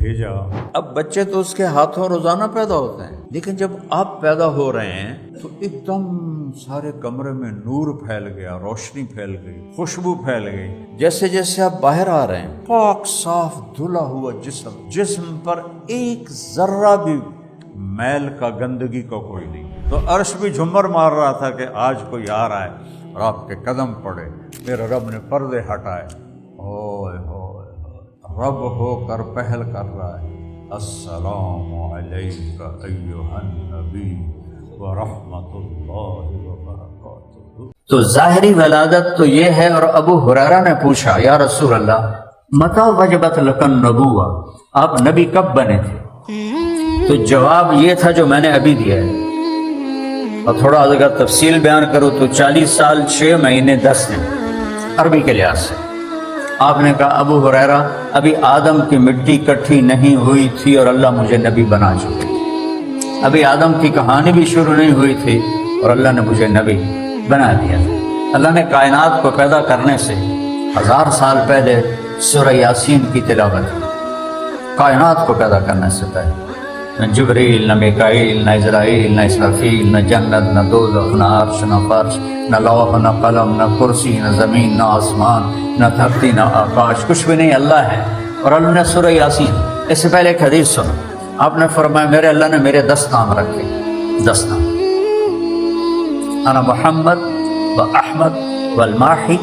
بھیجا۔ اب بچے تو اس کے ہاتھوں روزانہ پیدا ہوتے ہیں، لیکن جب آپ پیدا ہو رہے ہیں تو ایک دم سارے کمرے میں نور پھیل گیا، روشنی پھیل گئی، خوشبو پھیل گئی۔ جیسے جیسے آپ باہر آ رہے ہیں، پاک صاف دھلا ہوا جسم پر ایک ذرہ بھی میل کا، گندگی کا کوئی نہیں۔ تو عرش بھی جھمر مار رہا تھا کہ آج کوئی آ رہا ہے اور آپ کے قدم پڑے۔ میرے رب نے پردے ہٹائے، اوئے ہوئے رب ہو کر پہل کر رہا ہے، السلام علیک ایھا النبی ورحمۃ اللہ وبرکاتہ۔ تو ظاہری ولادت تو یہ ہے۔ اور ابو ہریرہ نے پوچھا، یا رسول اللہ متی وجبت لک النبوۃ، آپ نبی کب بنے تھے؟ تو جواب یہ تھا جو میں نے ابھی دیا ہے، اور تھوڑا اگر تفصیل بیان کرو تو 40 سال 6 مہینے 10 دن عربی کے لحاظ سے۔ آپ نے کہا ابو ہریرہ ابھی آدم کی مٹی کٹھی نہیں ہوئی تھی اور اللہ مجھے نبی بنا چکے، ابھی آدم کی کہانی بھی شروع نہیں ہوئی تھی اور اللہ نے مجھے نبی بنا دیا تھا۔ اللہ نے کائنات کو پیدا کرنے سے 1000 سال پہلے سورہ یاسین کی تلاوت کی، کائنات کو پیدا کرنے سے پہلے۔ نہ جبریل، نہ میکائیل، نہ اسرائیل، نہ اسرافیل، نہ جنت، نہ دوزخ، نہ عرش، نہ فرش، نہ لوح، نہ قلم، نہ کرسی، نہ زمین، نہ آسمان، نہ دھرتی، نہ آکاش، کچھ بھی نہیں، اللہ ہے۔ اور اللہ نے سورہ یاسین، اس سے پہلے ایک حدیث سنو، آپ نے فرمایا میرے اللہ نے میرے 10 نام رکھے، 10 نام، انا محمد و احمد والماحی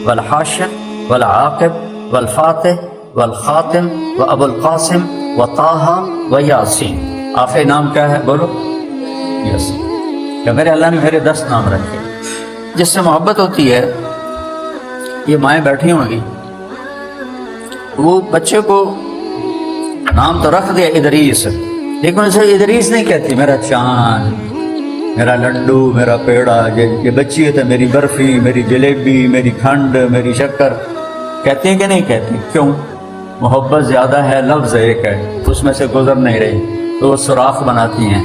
والحاشر والعاقب والفاتح والخاتم و ابو القاسم و طٰہٰ و یاسین۔ آخری نام کیا ہے؟ بولو یاسین۔ کہ میرے اللہ نے میرے 10 نام رکھے۔ جس سے محبت ہوتی ہے، یہ مائیں بیٹھی ہوں گی، وہ بچے کو نام تو رکھ دیا ادریس، لیکن اسے ادریس نہیں کہتی، میرا چاند، میرا لڈو، میرا پیڑا۔ یہ بچی ہے تو میری برفی، میری جلیبی، میری کھنڈ، میری شکر کہتی ہیں کہ نہیں کہتی؟ کیوں؟ محبت زیادہ ہے، لفظ ایک ہے، اس میں سے گزر نہیں رہی، تو وہ سوراخ بناتی ہیں،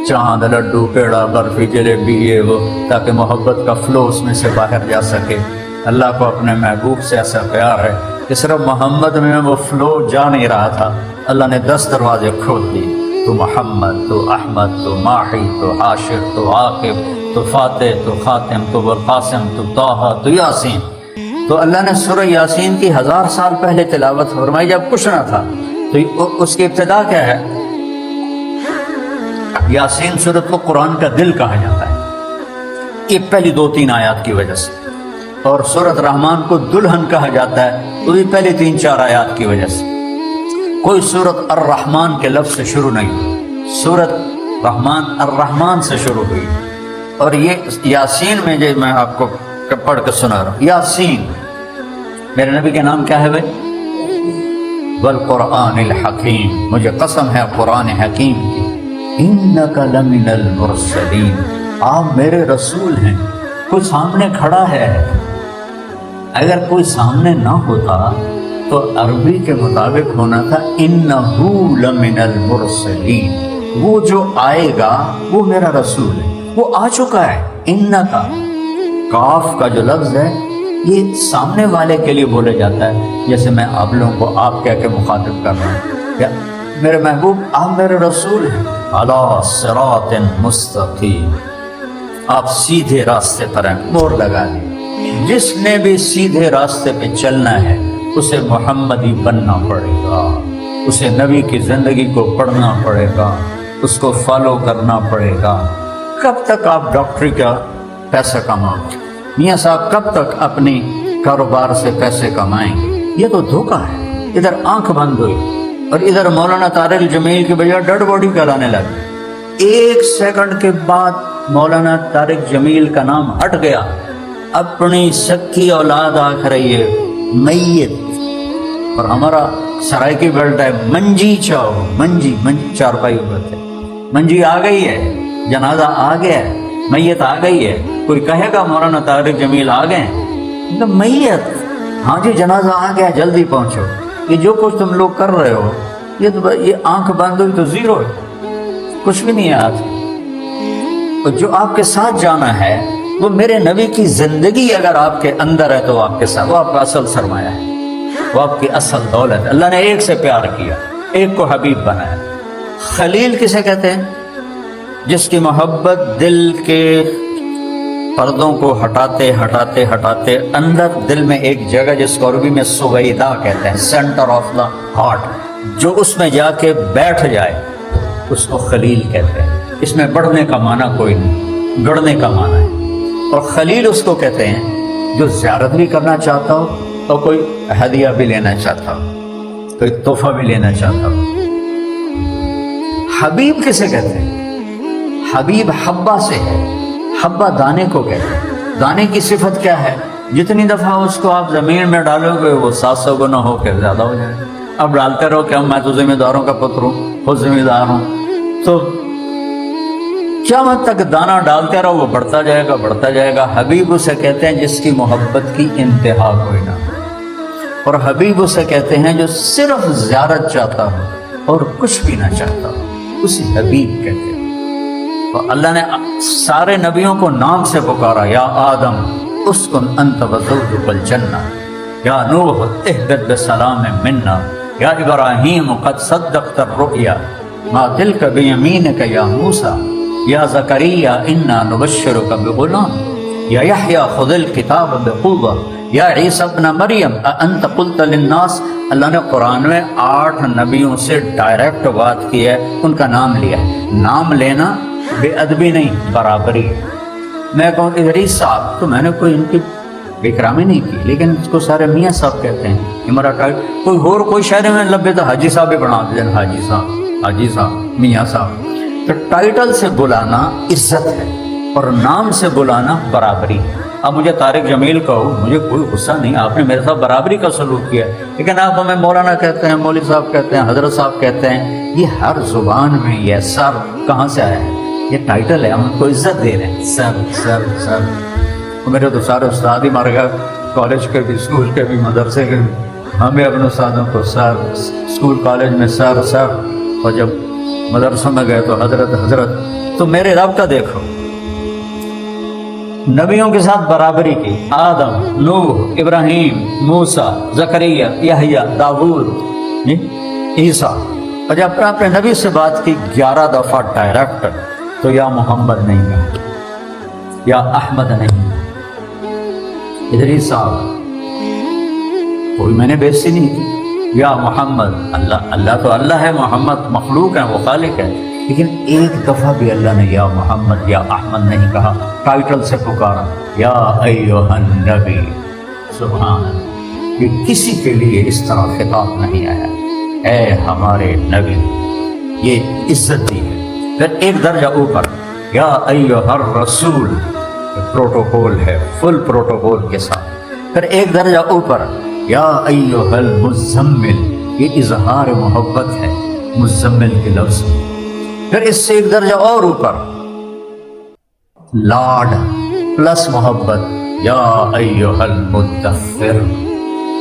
چاند، لڈو، پیڑا، برفی، جلیبی، یہ وہ، تاکہ محبت کا فلو اس میں سے باہر جا سکے۔ اللہ کو اپنے محبوب سے ایسا پیار ہے کہ صرف محمد میں وہ فلو جا نہیں رہا تھا، اللہ نے 10 دروازے کھول دیے، تو محمد، تو احمد، تو ماحی، تو حاشر، تو عاقب، تو فاتح، تو خاتم، تو ابوالقاسم، تو طٰہٰ، تو یاسین۔ تو اللہ نے سورہ یاسین کی 1000 سال پہلے تلاوت فرمائی جب کچھ نہ تھا۔ تو اس کی ابتدا کیا ہے؟ یاسین سورت کو قرآن کا دل کہا جاتا ہے، یہ پہلی 2-3 آیات کی وجہ سے، اور سورت رحمان کو دلہن کہا جاتا ہے، وہ بھی پہلی 3-4 آیات کی وجہ سے۔ کوئی سورت الرحمن کے لفظ سے شروع نہیں ہوئی، سورت رحمان الرحمن سے شروع ہوئی۔ اور یہ یاسین میں جو میں آپ کو پڑھ کے سنا رہا ہوں، یاسین، میرے نبی کے نام کیا ہے بھائی؟ والقرآن الحکیم، مجھے قسم ہے قرآن حکیم کی، انک لمن المرسلین، آپ میرے رسول ہیں۔ کوئی سامنے کھڑا ہے، اگر کوئی سامنے نہ ہوتا تو عربی کے مطابق ہونا تھا انہو لمن المرسلین، وہ جو آئے گا وہ میرا رسول ہے، وہ آ چکا ہے۔ انکا، کاف کا جو لفظ ہے یہ سامنے والے کے لیے بولے جاتا ہے، جیسے میں آپ لوگوں کو آپ کہہ کے مخاطب کر رہا ہوں کہ میرے محبوب آپ میرے رسول ہیں، علی صراط مستقیم، آپ سیدھے راستے پر ہیں، مور لگا دیں۔ جس نے بھی سیدھے راستے پہ چلنا ہے اسے محمدی بننا پڑے گا، اسے نبی کی زندگی کو پڑھنا پڑے گا، اس کو فالو کرنا پڑے گا۔ کب تک آپ ڈاکٹری کا پیسہ کماؤ گے؟ میاں صاحب کب تک اپنی کاروبار سے پیسے کمائیں گے؟ یہ تو دھوکہ ہے۔ ادھر آنکھ بند ہوئی اور ادھر مولانا طارق جمیل کی بجائے ڈیڈ باڈی کرانے لگے۔ 1 سیکنڈ کے بعد مولانا طارق جمیل کا نام ہٹ گیا، اپنی سکی اولاد آکھ رہی ہے میت، اور ہمارا سرائکی بیلٹ ہے منجی چاؤ، منجی چارپائی اوپر تھے، منجی آ گئی ہے، جنازہ آ گیا ہے، میت آ گئی ہے۔ کوئی کہے گا مولانا طارق جمیل آ گئے ہیں؟ میت، ہاں جی جنازہ آ گیا، جلدی پہنچو۔ یہ جو کچھ تم لوگ کر رہے ہو، یہ آنکھ بند ہوئی تو زیرو ہے، کچھ بھی نہیں ہے آج۔ اور جو آپ کے ساتھ جانا ہے وہ میرے نبی کی زندگی اگر آپ کے اندر ہے تو آپ کے ساتھ، وہ آپ کا اصل سرمایہ ہے، وہ آپ کی اصل دولت ہے۔ اللہ نے ایک سے پیار کیا، ایک کو حبیب بنایا۔ خلیل کسے کہتے ہیں؟ جس کی محبت دل کے پردوں کو ہٹاتے ہٹاتے ہٹاتے اندر دل میں ایک جگہ جس کو عربی میں سویدا کہتے ہیں، سینٹر آف دا ہارٹ، جو اس میں جا کے بیٹھ جائے اس کو خلیل کہتے ہیں۔ اس میں بڑھنے کا معنی کوئی نہیں، گڑنے کا معنی ہے۔ اور خلیل اس کو کہتے ہیں جو زیارت بھی کرنا چاہتا ہو اور کوئی ہدیہ بھی لینا چاہتا ہو، کوئی تحفہ بھی لینا چاہتا ہو۔ حبیب کسے کہتے ہیں؟ حبیب حبہ سے ہے، حبہ دانے کو کہتے ہیں۔ دانے کی صفت کیا ہے؟ جتنی دفعہ اس کو آپ زمین میں ڈالو گے وہ 700 گنا ہو کے زیادہ ہو جائے گا۔ اب ڈالتے رہو کہ میں تو ذمہ داروں کا پتر ہوں، خود ذمہ دار ہوں، تو قیامت تک دانا ڈالتے رہو، وہ بڑھتا جائے گا بڑھتا جائے گا۔ حبیب اسے کہتے ہیں جس کی محبت کی انتہا کوئی نہ ہو، اور حبیب اسے کہتے ہیں جو صرف زیارت چاہتا ہو اور کچھ بھی نہ چاہتا ہو، اسے حبیب کہتے ہیں۔ تو اللہ نے سارے نبیوں کو نام سے پکارا، یا آدم اسکن انت وزوجک الجنہ، یا نوح اہبط بسلام منا، یا ابراہیم قد صدقت الرؤیا، ما تلک بیمینک یا موسیٰ، یا زکریا انا نبشرک بغلام، یا یحییٰ خذ الکتاب بقوة، یا عیسیٰ ابن مریم اانت قلت للناس۔ اللہ نے قرآن میں 8 نبیوں سے ڈائریکٹ بات کی ہے، ان کا نام لیا ہے۔ نام لینا بے ادبی نہیں، برابری ہے۔ میں کہوں ادریس صاحب تو میں نے کوئی ان کی اکرامی نہیں کی، لیکن اس کو سارے میاں صاحب کہتے ہیں، ہمارا کوئی اور کوئی شہر میں لبے تو حاجی صاحب بھی بنا دیں، حاجی صاحب، حاجی صاحب، میاں صاحب۔ تو ٹائٹل سے بلانا عزت ہے اور نام سے بلانا برابری ہے۔ اب مجھے طارق جمیل کہو، مجھے کوئی غصہ نہیں، آپ نے میرے ساتھ برابری کا سلوک کیا ہے، لیکن آپ ہمیں مولانا کہتے ہیں، مولوی صاحب کہتے ہیں، حضرت صاحب کہتے ہیں، یہ ہر زبان میں یہ سر کہاں سے آیا ہے؟ یہ ٹائٹل ہے، ہم ان کو عزت دے رہے ہیں، سر سر سر۔ میرے تو سارے استاد ہی مر گئے، کالج کے بھی، اسکول کے بھی، مدرسے کے بھی، ہمیں اپنے استادوں کو سر، اسکول کالج میں سر سر، اور جب مدرسوں میں گئے تو حضرت حضرت۔ تو میرے رب کا دیکھو، نبیوں کے ساتھ برابری کی، آدم، نوح، ابراہیم، موسیٰ، زکریا، یحییٰ، داؤد، عیسیٰ۔ اور جب اپنے نبی سے بات کی 11 دفعہ ڈائریکٹ، تو یا محمد نہیں کہا، یا احمد نہیں، ادریس صاحب، کوئی میں نے بےعزتی نہیں کی، یا محمد۔ اللہ تو اللہ ہے، محمد مخلوق ہے، وہ خالق ہے، لیکن ایک دفعہ بھی اللہ نے یا محمد یا احمد نہیں کہا، ٹائٹل سے پکارا، یا ایھا النبی۔ سبحان اللہ، یہ کسی کے لیے اس طرح خطاب نہیں آیا، اے ہمارے نبی، یہ عزت دی ہے۔ پھر ایک درجہ اوپر، یا ایھا الرسول، پروٹوکول ہے، فل پروٹوکول کے ساتھ۔ پھر ایک درجہ اوپر، یا ایھا المزمل، یہ اظہار محبت ہے مزمل کے لفظ میں۔ پھر اس سے ایک درجہ اور اوپر، لاڈ پلس محبت، یا ایھا المدثر،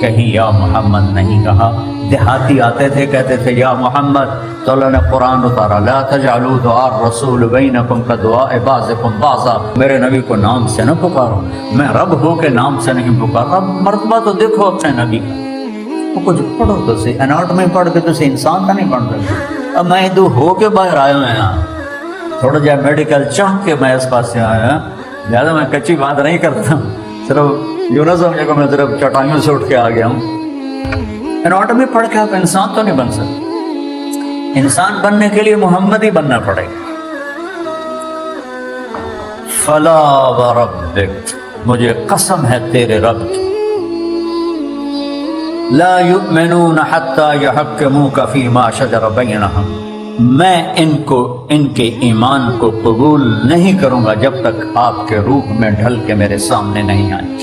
کہیں یا محمد نہیں کہا۔ دیہاتی آتے تھے کہتے تھے یا محمد، تو اللہ نے قرآن اتارا، لا تجعلوا دعاء الرسول بینکم کدعاء بعضکم بعضا، میرے نبی کو نام سے نہ پکارو، میں رب ہو کے نام سے نہیں پکار رہا۔ مرتبہ تو دیکھو اپنے نبی کا، وہ کچھ پڑھو تو صحیح، اناٹمی پڑھ کے تو صحیح، انسان کا نہیں پڑھ رہے۔ اب میں دو ہو کے باہر آیا ہوں یہاں، تھوڑا جا میڈیکل چاہ کے میں اس پاس سے آیا، زیادہ میں کچی بات نہیں کرتا ہوں، صرف یوں نہ سمجھے کہ میں صرف چٹائیوں سے اٹھ کے آ گیا ہوں۔ اناٹمی پڑھ کے آپ انسان تو نہیں بن سکتے، انسان بننے کے لیے محمد ہی بننا پڑے گا۔ فلا وربک، مجھے قسم ہے تیرے رب کی، لا یؤمنون حتی یحکموک فیما شجر بینہم، میں ان کے ایمان کو قبول نہیں کروں گا جب تک آپ کے روح میں ڈھل کے میرے سامنے نہیں آئیں،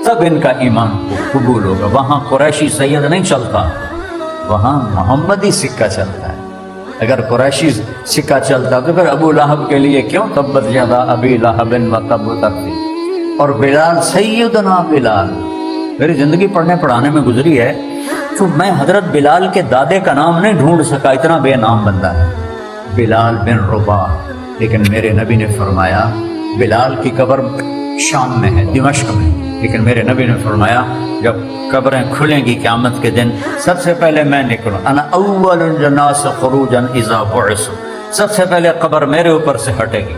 تب ان کا ایمان کو قبول ہوگا۔ وہاں قریشی سید نہیں چلتا، وہاں محمدی سکہ چلتا ہے۔ اگر قریشی سکہ چلتا تو پھر ابو لہب کے لیے کیوں تبت یدا ابی لہب و تب تک تھی، اور بلال سیدنا بلال، میری زندگی پڑھنے پڑھانے میں گزری ہے تو میں حضرت بلال کے دادے کا نام نہیں ڈھونڈ سکا، اتنا بے نام بندہ ہے بلال بن رباح۔ لیکن میرے نبی نے فرمایا بلال کی قبر شام میں ہے، دمشق میں، لیکن میرے نبی نے فرمایا جب قبریں کھلیں گی قیامت کے دن سب سے پہلے میں نکلوں، انا اول الناس خروجا اذا بعث، سب سے پہلے قبر میرے اوپر سے ہٹے گی،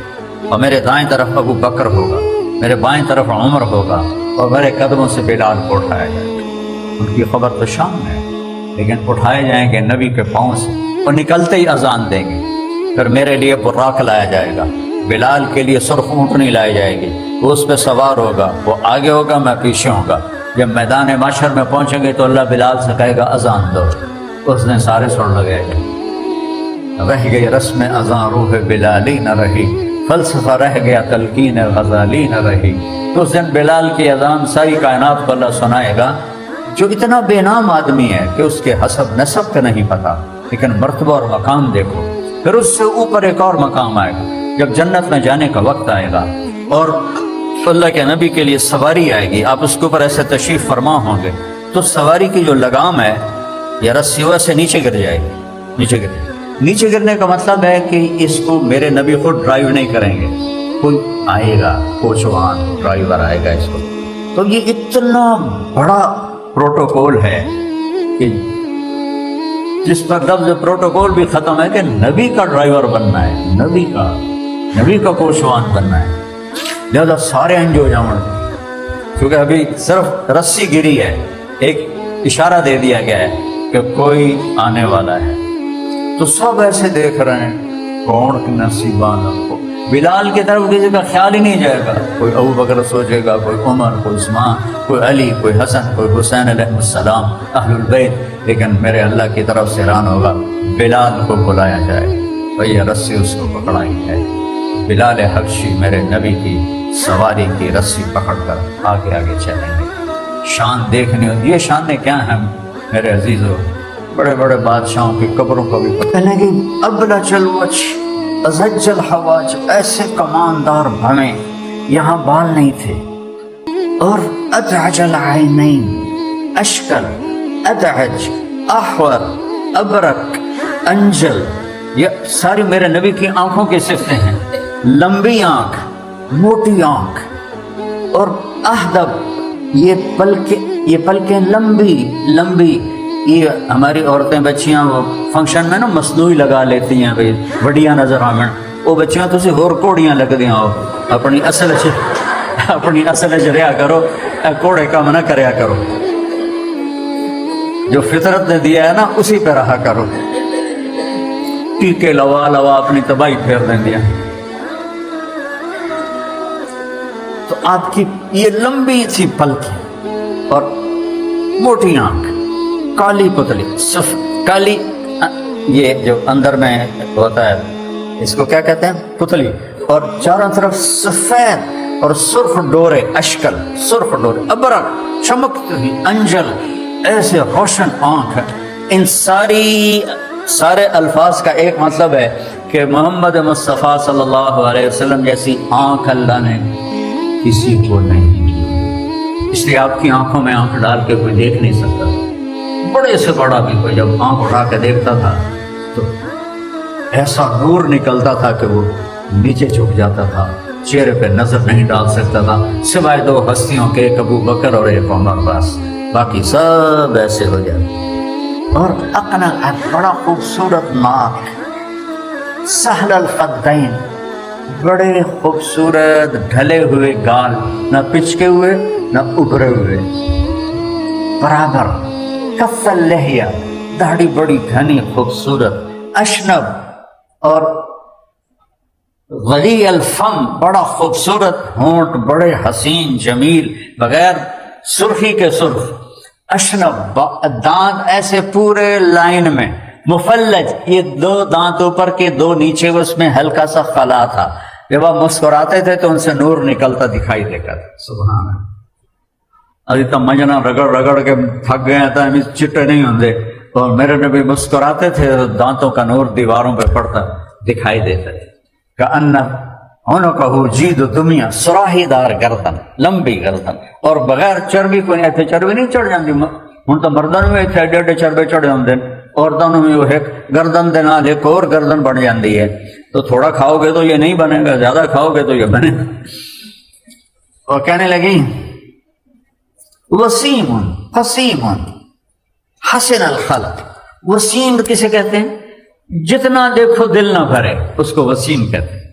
اور میرے دائیں طرف ابو بکر ہوگا، میرے بائیں طرف عمر ہوگا، اور میرے قدموں سے بلال کو اٹھایا جائے گا۔ ان کی خبر تو شام میں ہے، لیکن اٹھائے جائیں گے نبی کے پاؤں سے، اور نکلتے ہی اذان دیں گے۔ پھر میرے لیے براق لایا جائے گا، بلال کے لیے سرخ اونٹنی لائی جائے گی، وہ اس پہ سوار ہوگا، وہ آگے ہوگا، میں پیچھے ہوں گا۔ جب میدان محشر میں پہنچیں گے تو اللہ بلال سے کہے گا اذان دو، اس نے سارے سن لگائے گا، رہ گئی رسم اذان روح بلالی نہ رہی، فلسفہ رہ گیا تلقین غزالی نہ رہی۔ تو اس دن بلال کی اذان ساری کائنات کو اللہ سنائے گا، جو اتنا بے نام آدمی ہے کہ اس کے حسب نسب کا نہیں پتا، لیکن مرتبہ اور مقام دیکھو۔ پھر اس سے اوپر ایک اور مقام آئے گا جب جنت میں جانے کا وقت آئے گا، اور اللہ کے نبی کے لیے سواری آئے گی، آپ اس کے اوپر ایسے تشریف فرما ہوں گے تو سواری کی جو لگام ہے یا رسی وہ ایسے نیچے گر جائے گی، نیچے گر جائے گی۔ نیچے گرنے کا مطلب ہے کہ اس کو میرے نبی خود ڈرائیو نہیں کریں گے، کوئی آئے گا، کوچوان ڈرائیور آئے گا اس کو۔ تو یہ اتنا بڑا پروٹوکول ہے کہ جس پر لفظ پروٹوکول بھی ختم ہے کہ نبی کا ڈرائیور بننا ہے، نبی کا کوچوان بننا ہے، لہذا سارے انجو جاؤں، کیونکہ ابھی صرف رسی گری ہے، ایک اشارہ دے دیا گیا ہے کہ کوئی آنے والا ہے، تو سب ایسے دیکھ رہے ہیں کون نصیبان کو۔ بلال کی طرف کسی کا خیال ہی نہیں جائے گا، کوئی ابو بکر سوچے گا، کوئی عمر، کوئی عثمان، کوئی علی، کوئی حسن، کوئی حسین علیہ السلام اہل البیت، لیکن میرے اللہ کی طرف سے اعلان ہوگا بلال کو بلایا جائے، اور یہ رسی اس کو پکڑائی ہے۔ بلال حبشی میرے نبی کی سواری کی رسی پکڑ کر آگے آگے چلیں گے۔ شان دیکھنی ہوتی، یہ شانیں کیا ہیں میرے عزیزو؟ بڑے بڑے بادشاہوں کی قبروں کو بھی پتہ لگی، ابلج الوجھ ازج الحواج، ایسے کماندار بھویں، یہاں بال نہیں تھے، اور ادعج العینین، اشکل، ادعج، احور، ابرک، انجل، یہ ساری میرے نبی کی آنکھوں کی صفتیں ہیں۔ لمبی آنکھ، موٹی آنکھ، اور اہدب، یہ پلکیں لمبی، یہ ہماری عورتیں بچیاں وہ فنکشن میں نا مصنوعی لگا لیتی ہیں بھائی بڑیاں نظر آمن، وہ بچیاں تسی ہور کوڑیاں لگ دیاں ہو، اپنی اصل رہا کرو، کوڑے کام نہ کریا کرو، جو فطرت نے دیا ہے نا اسی پہ رہا کرو، ٹیکے لوا اپنی تباہی پھیر دیں دیا۔ تو آپ کی یہ لمبی سی پلکیں اور موٹی آنکھ، کالی پتلی، کالی، یہ جو اندر میں ہوتا ہے اس کو کیا کہتے ہیں، پتلی، اور چاروں طرف سفید اور سرخ ڈورے، اشکل، سرخ ڈورے، ابرق، چمکتی ہوئی، انجل، ایسے روشن آنکھ۔ ان سارے الفاظ کا ایک مطلب ہے کہ محمد مصطفیٰ صلی اللہ علیہ وسلم جیسی آنکھ اللہ نے کسی کو نہیں دی، اس لیے آپ کی آنکھوں میں آنکھ ڈال کے کوئی دیکھ نہیں سکتا۔ بڑے سے بڑا بھی کوئی جب آنکھ اٹھا کے دیکھتا تھا تو ایسا نور نکلتا تھا کہ وہ نیچے جھک جاتا تھا، چہرے پہ نظر نہیں ڈال سکتا تھا، سوائے دو ہستیوں کے، ایک ابو بکر اور ایک عمر، بس باقی سب ایسے ہو جاتے۔ اور اقنع، بڑا خوبصورت ناک، سہل الخدین، بڑے خوبصورت ڈھلے ہوئے گال، نہ پچکے ہوئے نہ ابھرے ہوئے، برابر، کف اللحیہ، داڑھی بڑی گھنی خوبصورت، اشنب، اور غلی الفم، بڑا خوبصورت ہونٹ، بڑے حسین جمیل، بغیر سرخی کے سرخ، اشنب، دانت ایسے پورے لائن میں، مفلج، یہ دو دانت اوپر کے دو نیچے، اس میں ہلکا سا خلا تھا، جب آپ مسکراتے تھے تو ان سے نور نکلتا دکھائی دیتا تھا۔ سبحان اللہ، ابھی تو مجنا رگڑ کے تھک گئے تھا، چٹے نہیں ہوندے، اور میرے نبی مسکراتے تھے تو دانتوں کا نور دیواروں پہ پڑتا دکھائی دیتا تھا، کہو جید دنیا، سراہی دار گردن، لمبی گردن، اور بغیر چربی کو نہیں، چربی نہیں چڑھ جاتی، ہوں تو مردوں میں ایڈے ایڈے چربے چڑھے ہوندے، عورتوں میں وہ ایک گردن دے نال ایک اور گردن بڑھ جاتی ہے، تو تھوڑا کھاؤ گے تو یہ نہیں بنے گا، زیادہ کھاؤ گے تو یہ بنے گا۔ اور کہنے لگی وسیم حسیم حسن الخلق. وسیم کسے کہتے ہیں؟ جتنا دیکھو دل نہ بھرے اس کو وسیم کہتے ہیں.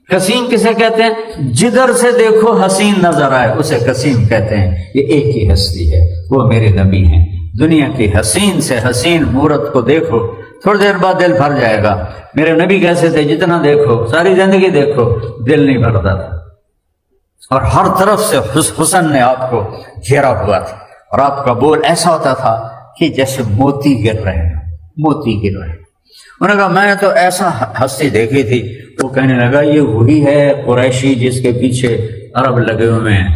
قسیم کسے کہتے ہیں؟ جدھر سے دیکھو حسین نظر آئے اسے قسیم کہتے ہیں. یہ ایک ہی ہستی ہے، وہ میرے نبی ہیں. دنیا کی حسین سے حسین مورت کو دیکھو، تھوڑی دیر بعد دل بھر جائے گا. میرے نبی کیسے تھے؟ جتنا دیکھو، ساری زندگی دیکھو، دل نہیں بھرتا تھا. اور ہر طرف سے حسن نے آپ کو گھیرا ہوا تھا، اور آپ کا بول ایسا ہوتا تھا کہ جیسے موتی گر رہے ہیں، موتی گر رہے ہیں. انہوں نے کہا میں نے تو ایسا ہستی دیکھی تھی. وہ کہنے لگا یہ وہی ہے قریشی جس کے پیچھے عرب لگے ہوئے ہیں،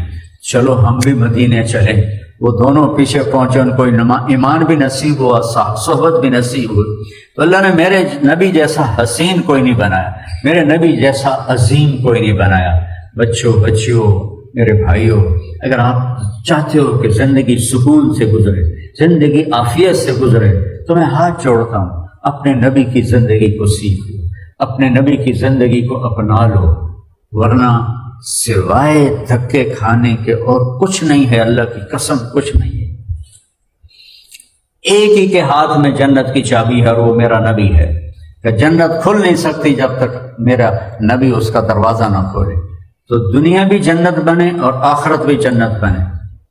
چلو ہم بھی مدینے چلیں. وہ دونوں پیچھے پہنچے، ان کو ایمان بھی نصیب ہوا، صحبت بھی نصیب ہوئی. تو اللہ نے میرے نبی جیسا حسین کوئی نہیں بنایا، میرے نبی جیسا عظیم کوئی نہیں بنایا. بچیوں میرے بھائیوں، اگر آپ چاہتے ہو کہ زندگی سکون سے گزرے، زندگی عافیت سے گزرے، تو میں ہاتھ جوڑتا ہوں اپنے نبی کی زندگی کو سیکھو، اپنے نبی کی زندگی کو اپنا لو، ورنہ سوائے دھکے کھانے کے اور کچھ نہیں ہے. اللہ کی قسم کچھ نہیں ہے. ایک ہی کے ہاتھ میں جنت کی چابی ہے، اور وہ میرا نبی ہے. کہ جنت کھل نہیں سکتی جب تک میرا نبی اس کا دروازہ نہ کھولے. تو دنیا بھی جنت بنے اور آخرت بھی جنت بنے،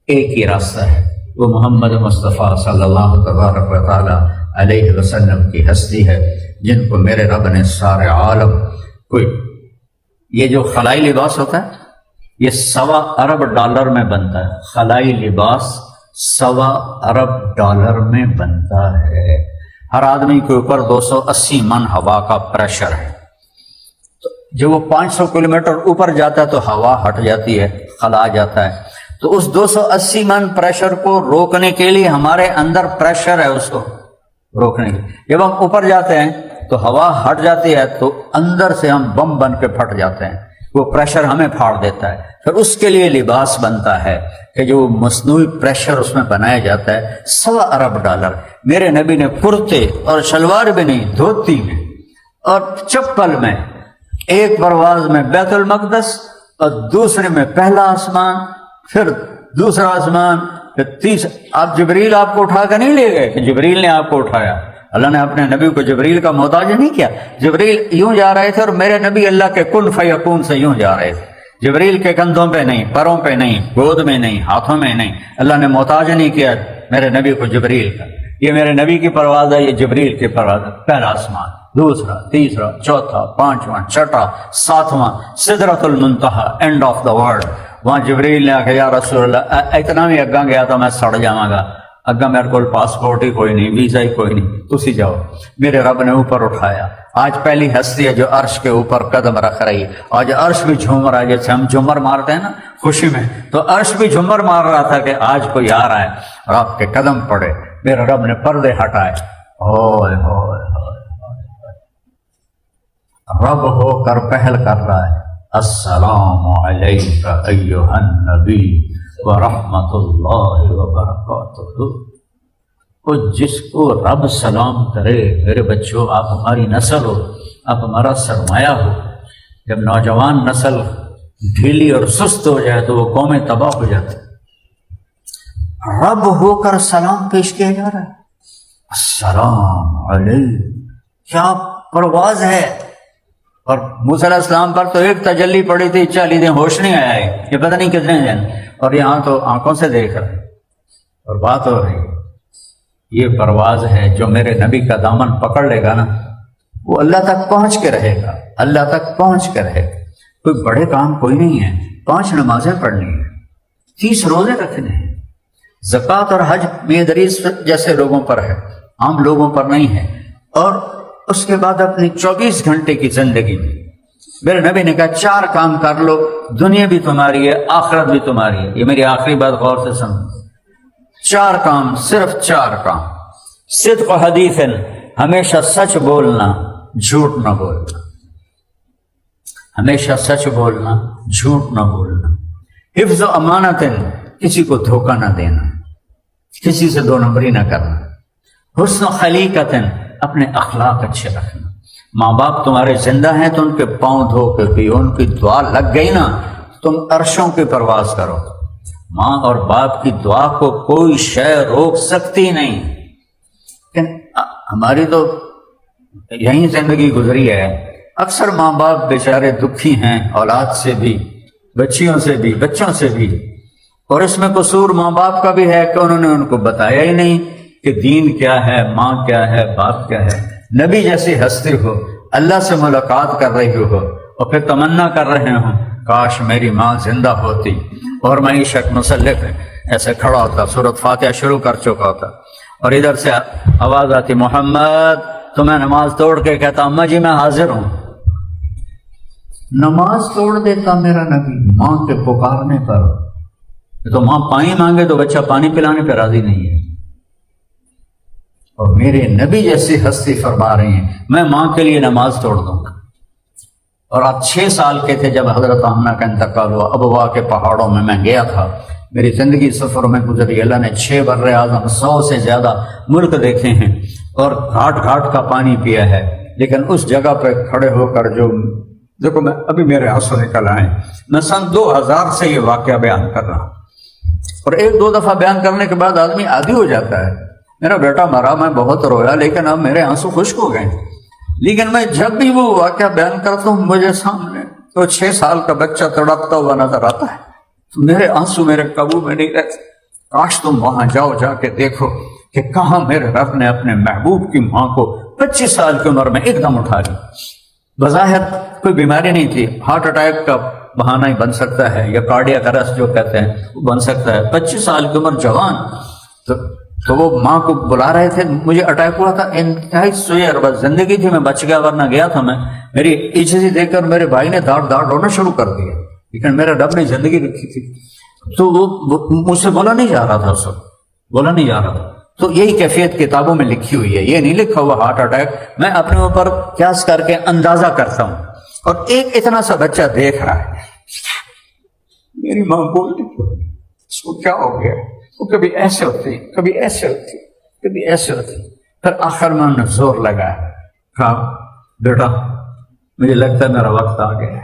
ایک ہی راستہ ہے، وہ محمد مصطفیٰ صلی اللہ تبارک و تعالی علیہ وسلم کی ہستی ہے، جن کو میرے رب نے سارے عالم کوئی. یہ جو خلائی لباس ہوتا ہے یہ $1.25 ارب میں بنتا ہے. خلائی لباس $1.25 ارب میں بنتا ہے. ہر آدمی کے اوپر 280 من ہوا کا پریشر ہے. تو جب وہ 500 کلومیٹر اوپر جاتا ہے تو ہوا ہٹ جاتی ہے، خلا جاتا ہے. تو اس 280 من پریشر کو روکنے کے لیے ہمارے اندر پریشر ہے، اس کو روکنے کے لیے جب ہم اوپر جاتے ہیں تو ہوا ہٹ جاتی ہے، تو اندر سے ہم بم بن کے پھٹ جاتے ہیں. وہ پریشر ہمیں پھاڑ دیتا ہے. پھر اس کے لیے لباس بنتا ہے کہ جو مصنوعی پریشر اس میں بنایا جاتا ہے. $1.25 ارب. میرے نبی نے کرتے اور شلوار بھی نہیں، دھوتی میں اور چپل میں، ایک پرواز میں بیت المقدس اور دوسرے میں پہلا آسمان، پھر دوسرا آسمان، پھر تیسرا. آپ جبریل آپ کو اٹھا کے نہیں لے گئے کہ جبریل نے آپ کو اٹھایا. اللہ نے اپنے نبی کو جبریل کا محتاج نہیں کیا. جبریل یوں جا رہے تھے اور میرے نبی اللہ کے کن فیکون سے یوں جا رہے تھے. جبریل کے کندھوں پہ نہیں، پروں پہ نہیں، گود میں نہیں، ہاتھوں میں نہیں. اللہ نے محتاج نہیں کیا میرے نبی کو جبریل کا. یہ میرے نبی کی پرواز ہے، یہ جبریل کی پرواز ہے. پہلا آسمان، دوسرا، تیسرا، چوتھا، پانچواں، چھٹا، ساتواں، سدرۃ المنتہا، اینڈ آف دا ورلڈ. وہاں جبریل نے آ کہ یا رسول اللہ اتنا بھی اگاں گیا تو میں سڑ جاواں گا، اگاں میرے کو پاسپورٹ ہی کوئی نہیں، ویزا ہی کوئی نہیں، تسی جاؤ. میرے رب نے اوپر اٹھایا. آج پہلی ہستی ہے جو عرش کے اوپر قدم رکھ رہی ہے. آج عرش بھی جھوم رہا ہے، جیسے ہم جھومر مارتے ہیں نا خوشی میں، تو عرش بھی جھومر مار رہا تھا کہ آج کوئی آ رہا ہے اور آپ کے قدم پڑے. میرے رب نے پردے ہٹائے. ہوئے ہوئے رب ہو کر پہل کر رہا ہے. السلام علیک ایھا النبی ورحمۃ اللہ وبرکاتہ. اور جس کو رب سلام کرے، میرے بچوں آپ ہماری نسل ہو، آپ ہمارا سرمایہ ہو. جب نوجوان نسل ڈھیلی اور سست ہو جائے تو وہ قومیں تباہ ہو جاتی. رب ہو کر سلام پیش کیا جا رہا ہے. السلام علیکم. کیا پرواز ہے. اور موسیٰ علیہ السلام پر تو ایک تجلی پڑی تھی، 40 دن ہوش نہیں آیا ہے، یہ پتہ نہیں کتنے دن، اور یہاں تو آنکھوں سے دیکھ رہے اور بات ہو رہی. یہ پرواز ہے جو میرے نبی کا دامن پکڑ لے گا نا، وہ اللہ تک پہنچ کے رہے گا، اللہ تک پہنچ کے رہے گا. کوئی بڑے کام کوئی نہیں ہے. 5 نمازیں پڑھنی ہیں، 30 روزے رکھنے ہیں. زکوٰۃ اور حج میاں دریس جیسے لوگوں پر ہے، عام لوگوں پر نہیں ہے. اور اس کے بعد اپنی 24 گھنٹے کی زندگی میں میرے نبی نے کہا 4 کام کر لو، دنیا بھی تمہاری ہے، آخرت بھی تمہاری ہے. یہ میری آخری بات غور سے سنو. 4 کام، صرف 4 کام. صدق حدیث، ہمیشہ سچ بولنا، جھوٹ نہ بولنا. ہمیشہ سچ بولنا، جھوٹ نہ بولنا. حفظ و امانت، کسی کو دھوکہ نہ دینا، کسی سے 2 نمبری نہ کرنا. حسن خلیقت، اپنے اخلاق اچھے رکھنا. ماں باپ تمہارے زندہ ہیں تو ان کے پاؤں دھو کے پیو، ان کی دعا لگ گئی نا تم عرشوں کی پرواز کرو. ماں اور باپ کی دعا کو کوئی شے روک سکتی نہیں. لیکن ہماری تو یہی زندگی گزری ہے. اکثر ماں باپ بیچارے دکھی ہیں، اولاد سے بھی، بچیوں سے بھی، بچوں سے بھی. اور اس میں قصور ماں باپ کا بھی ہے کہ انہوں نے ان کو بتایا ہی نہیں کہ دین کیا ہے، ماں کیا ہے، باپ کیا ہے. نبی جیسی ہستی ہو، اللہ سے ملاقات کر رہی ہو اور پھر تمنا کر رہے ہوں کاش میری ماں زندہ ہوتی اور میں عشق مسلح ایسے کھڑا ہوتا، سورۃ فاتحہ شروع کر چکا ہوتا، اور ادھر سے آواز آتی محمد، تو میں نماز توڑ کے کہتا اماں جی میں حاضر ہوں. نماز توڑ دیتا میرا نبی ماں کے پکارنے پر. تو ماں پانی مانگے تو بچہ پانی پلانے پہ راضی نہیں ہے. اور میرے نبی جیسی ہستی فرما رہی ہیں میں ماں کے لیے نماز توڑ دوں گا. اور آپ 6 سال کے تھے جب حضرت آمنہ کا انتقال ہوا. ابوا کے پہاڑوں میں گیا تھا. میری زندگی سفر میں گزری. اللہ نے 6 بر اعظم 100 سے زیادہ ملک دیکھے ہیں اور گھاٹ گھاٹ کا پانی پیا ہے. لیکن اس جگہ پہ کھڑے ہو کر جو دیکھو، میں ابھی میرے آنسو نکل آئے. میں سن 2000 سے یہ واقعہ بیان کر رہا ہوں، اور 1-2 دفعہ بیان کرنے کے بعد آدمی عادی ہو جاتا ہے. میرا بیٹا مرا، میں بہت رویا، لیکن اب میرے آنسو خشک ہو گئے. لیکن میں جب بھی وہ واقعہ بیان کرتا ہوں مجھے سامنے تو 6 سال کا بچہ تڑپتا ہوا نظر آتا ہے. تو میرے آنسو میرے قابو میں نہیں رہتے. کاش تم وہاں جاؤ، جا کے دیکھو کہ کہاں میرے رب نے اپنے محبوب کی ماں کو 25 سال کی عمر میں ایک دم اٹھا لی. بظاہر کوئی بیماری نہیں تھی، ہارٹ اٹیک کا بہانہ ہی بن سکتا ہے یا کارڈیاک ارسٹ جو کہتے ہیں وہ بن سکتا ہے. 25 سال کی عمر، جوان. تو وہ ماں کو بلا رہے تھے. مجھے اٹیک ہوا تھا، انتہائی سوئی اور بس زندگی تھی، میں بچ گیا ورنہ گیا تھا میں. میری عجزی دیکھ کر میرے بھائی نے داڑ رونا شروع کر دیا، لیکن میرے رب نے زندگی رکھی تھی. تو وہ مجھ سے بولا نہیں جا رہا تھا، اس وقت بولا نہیں جا رہا تھا. تو یہی کیفیت کتابوں میں لکھی ہوئی ہے، یہ نہیں لکھا ہوا ہارٹ اٹیک. میں اپنے اوپر قیاس کر کے اندازہ کرتا ہوں. اور ایک اتنا سا بچہ دیکھ رہا ہے، میری ماں بولتی اس کو کیا ہو گیا. وہ کبھی ایسے ہوتی، کبھی ایسے ہوتی، کبھی ایسے ہوتی. پھر آخر میں انہوں نے زور لگایا، کہا بیٹا مجھے لگتا ہے میرا وقت آ گیا ہے.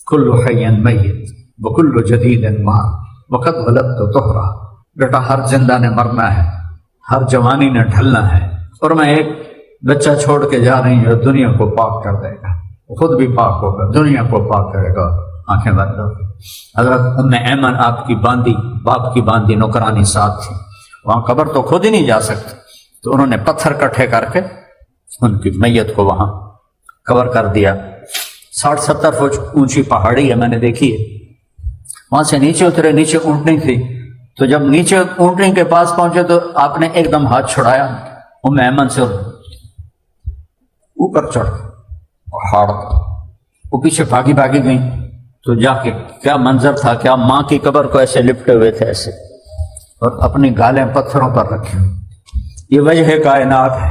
کل حی میت وکل جدید ماں وقت ولدت طہرا. بیٹا ہر زندہ نے مرنا ہے، ہر جوانی نے ڈھلنا ہے، اور میں ایک بچہ چھوڑ کے جا رہی ہوں جو دنیا کو پاک کر دے گا، خود بھی پاک ہوگا، دنیا کو پاک کرے گا. آنکھیں بند ہو گئی. حضرت ام ایمن آپ کی باندی، باپ کی باندی نوکرانی ساتھ تھی. وہاں قبر تو خود ہی نہیں جا سکتے، تو انہوں نے پتھر کٹھے کر کے ان کی میت کو وہاں کور کر دیا. 60-70 فٹ اونچی پہاڑی ہے، میں نے دیکھی ہے. وہاں سے نیچے اترے، نیچے اونٹنی تھی. تو جب نیچے اونٹنی کے پاس پہنچے تو آپ نے ایک دم ہاتھ چھڑایا ام ایمن سے، اوپر چڑھ پہاڑ. وہ پیچھے بھاگی گئی. تو جا کے کیا منظر تھا، کیا ماں کی قبر کو ایسے لپٹے ہوئے تھے ایسے، اور اپنی گالیں پتھروں پر رکھی. یہ وجہ کائنات ہے.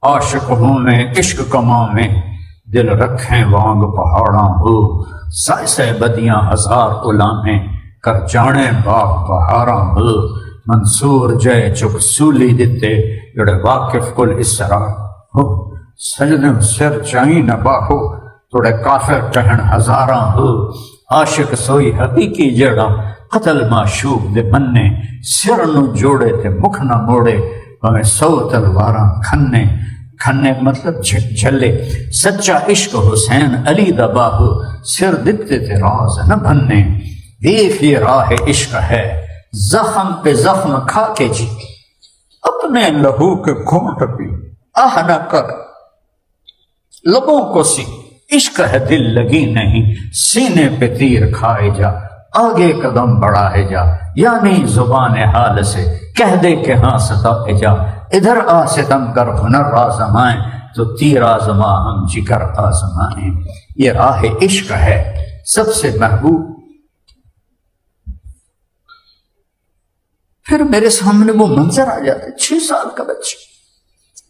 عاشق ہوں میں عشق کماں میں، دل رکھیں وانگ پہاڑاں ہو. سائے بدیاں ہزار غلامیں، کر جانے باغ بہاراں ہو. منصور جے چک سولی دیتے، جڑے واقف کل اسرار ہو. سجدم سر چائی نہ باہو، توڑے کافر ٹہن ہزاراں ہو. عاشق سوئی حقیقی جڑا، قتل معشوق دے مننے. سر نو جوڑے تے مکھ نہ موڑے، ہمیں 100 تلواراں کھنے. کھنے مطلب جھلے. سچا عشق حسین علی دا باہو، سر دتے تے راز نہ بننے. دیکھ یہ راہ عشق ہے، زخم پہ زخم کھا کے جی، اپنے لہو کے گھونٹ پی آہ نہ کر. لبوں کو سی عشق ہے دل لگی نہیں، سینے پہ تیر کھائے جا، آگے قدم بڑھائے جا. یعنی زبان حال سے کہہ دے کہ ہاں ستائے جا. ادھر آ ستم کر ہنر آزمائیں، تو تیر آزما ہم جگر آزمائیں. یہ راہ عشق ہے سب سے محبوب. پھر میرے سامنے وہ منظر آ جاتے، 6 سال کا بچہ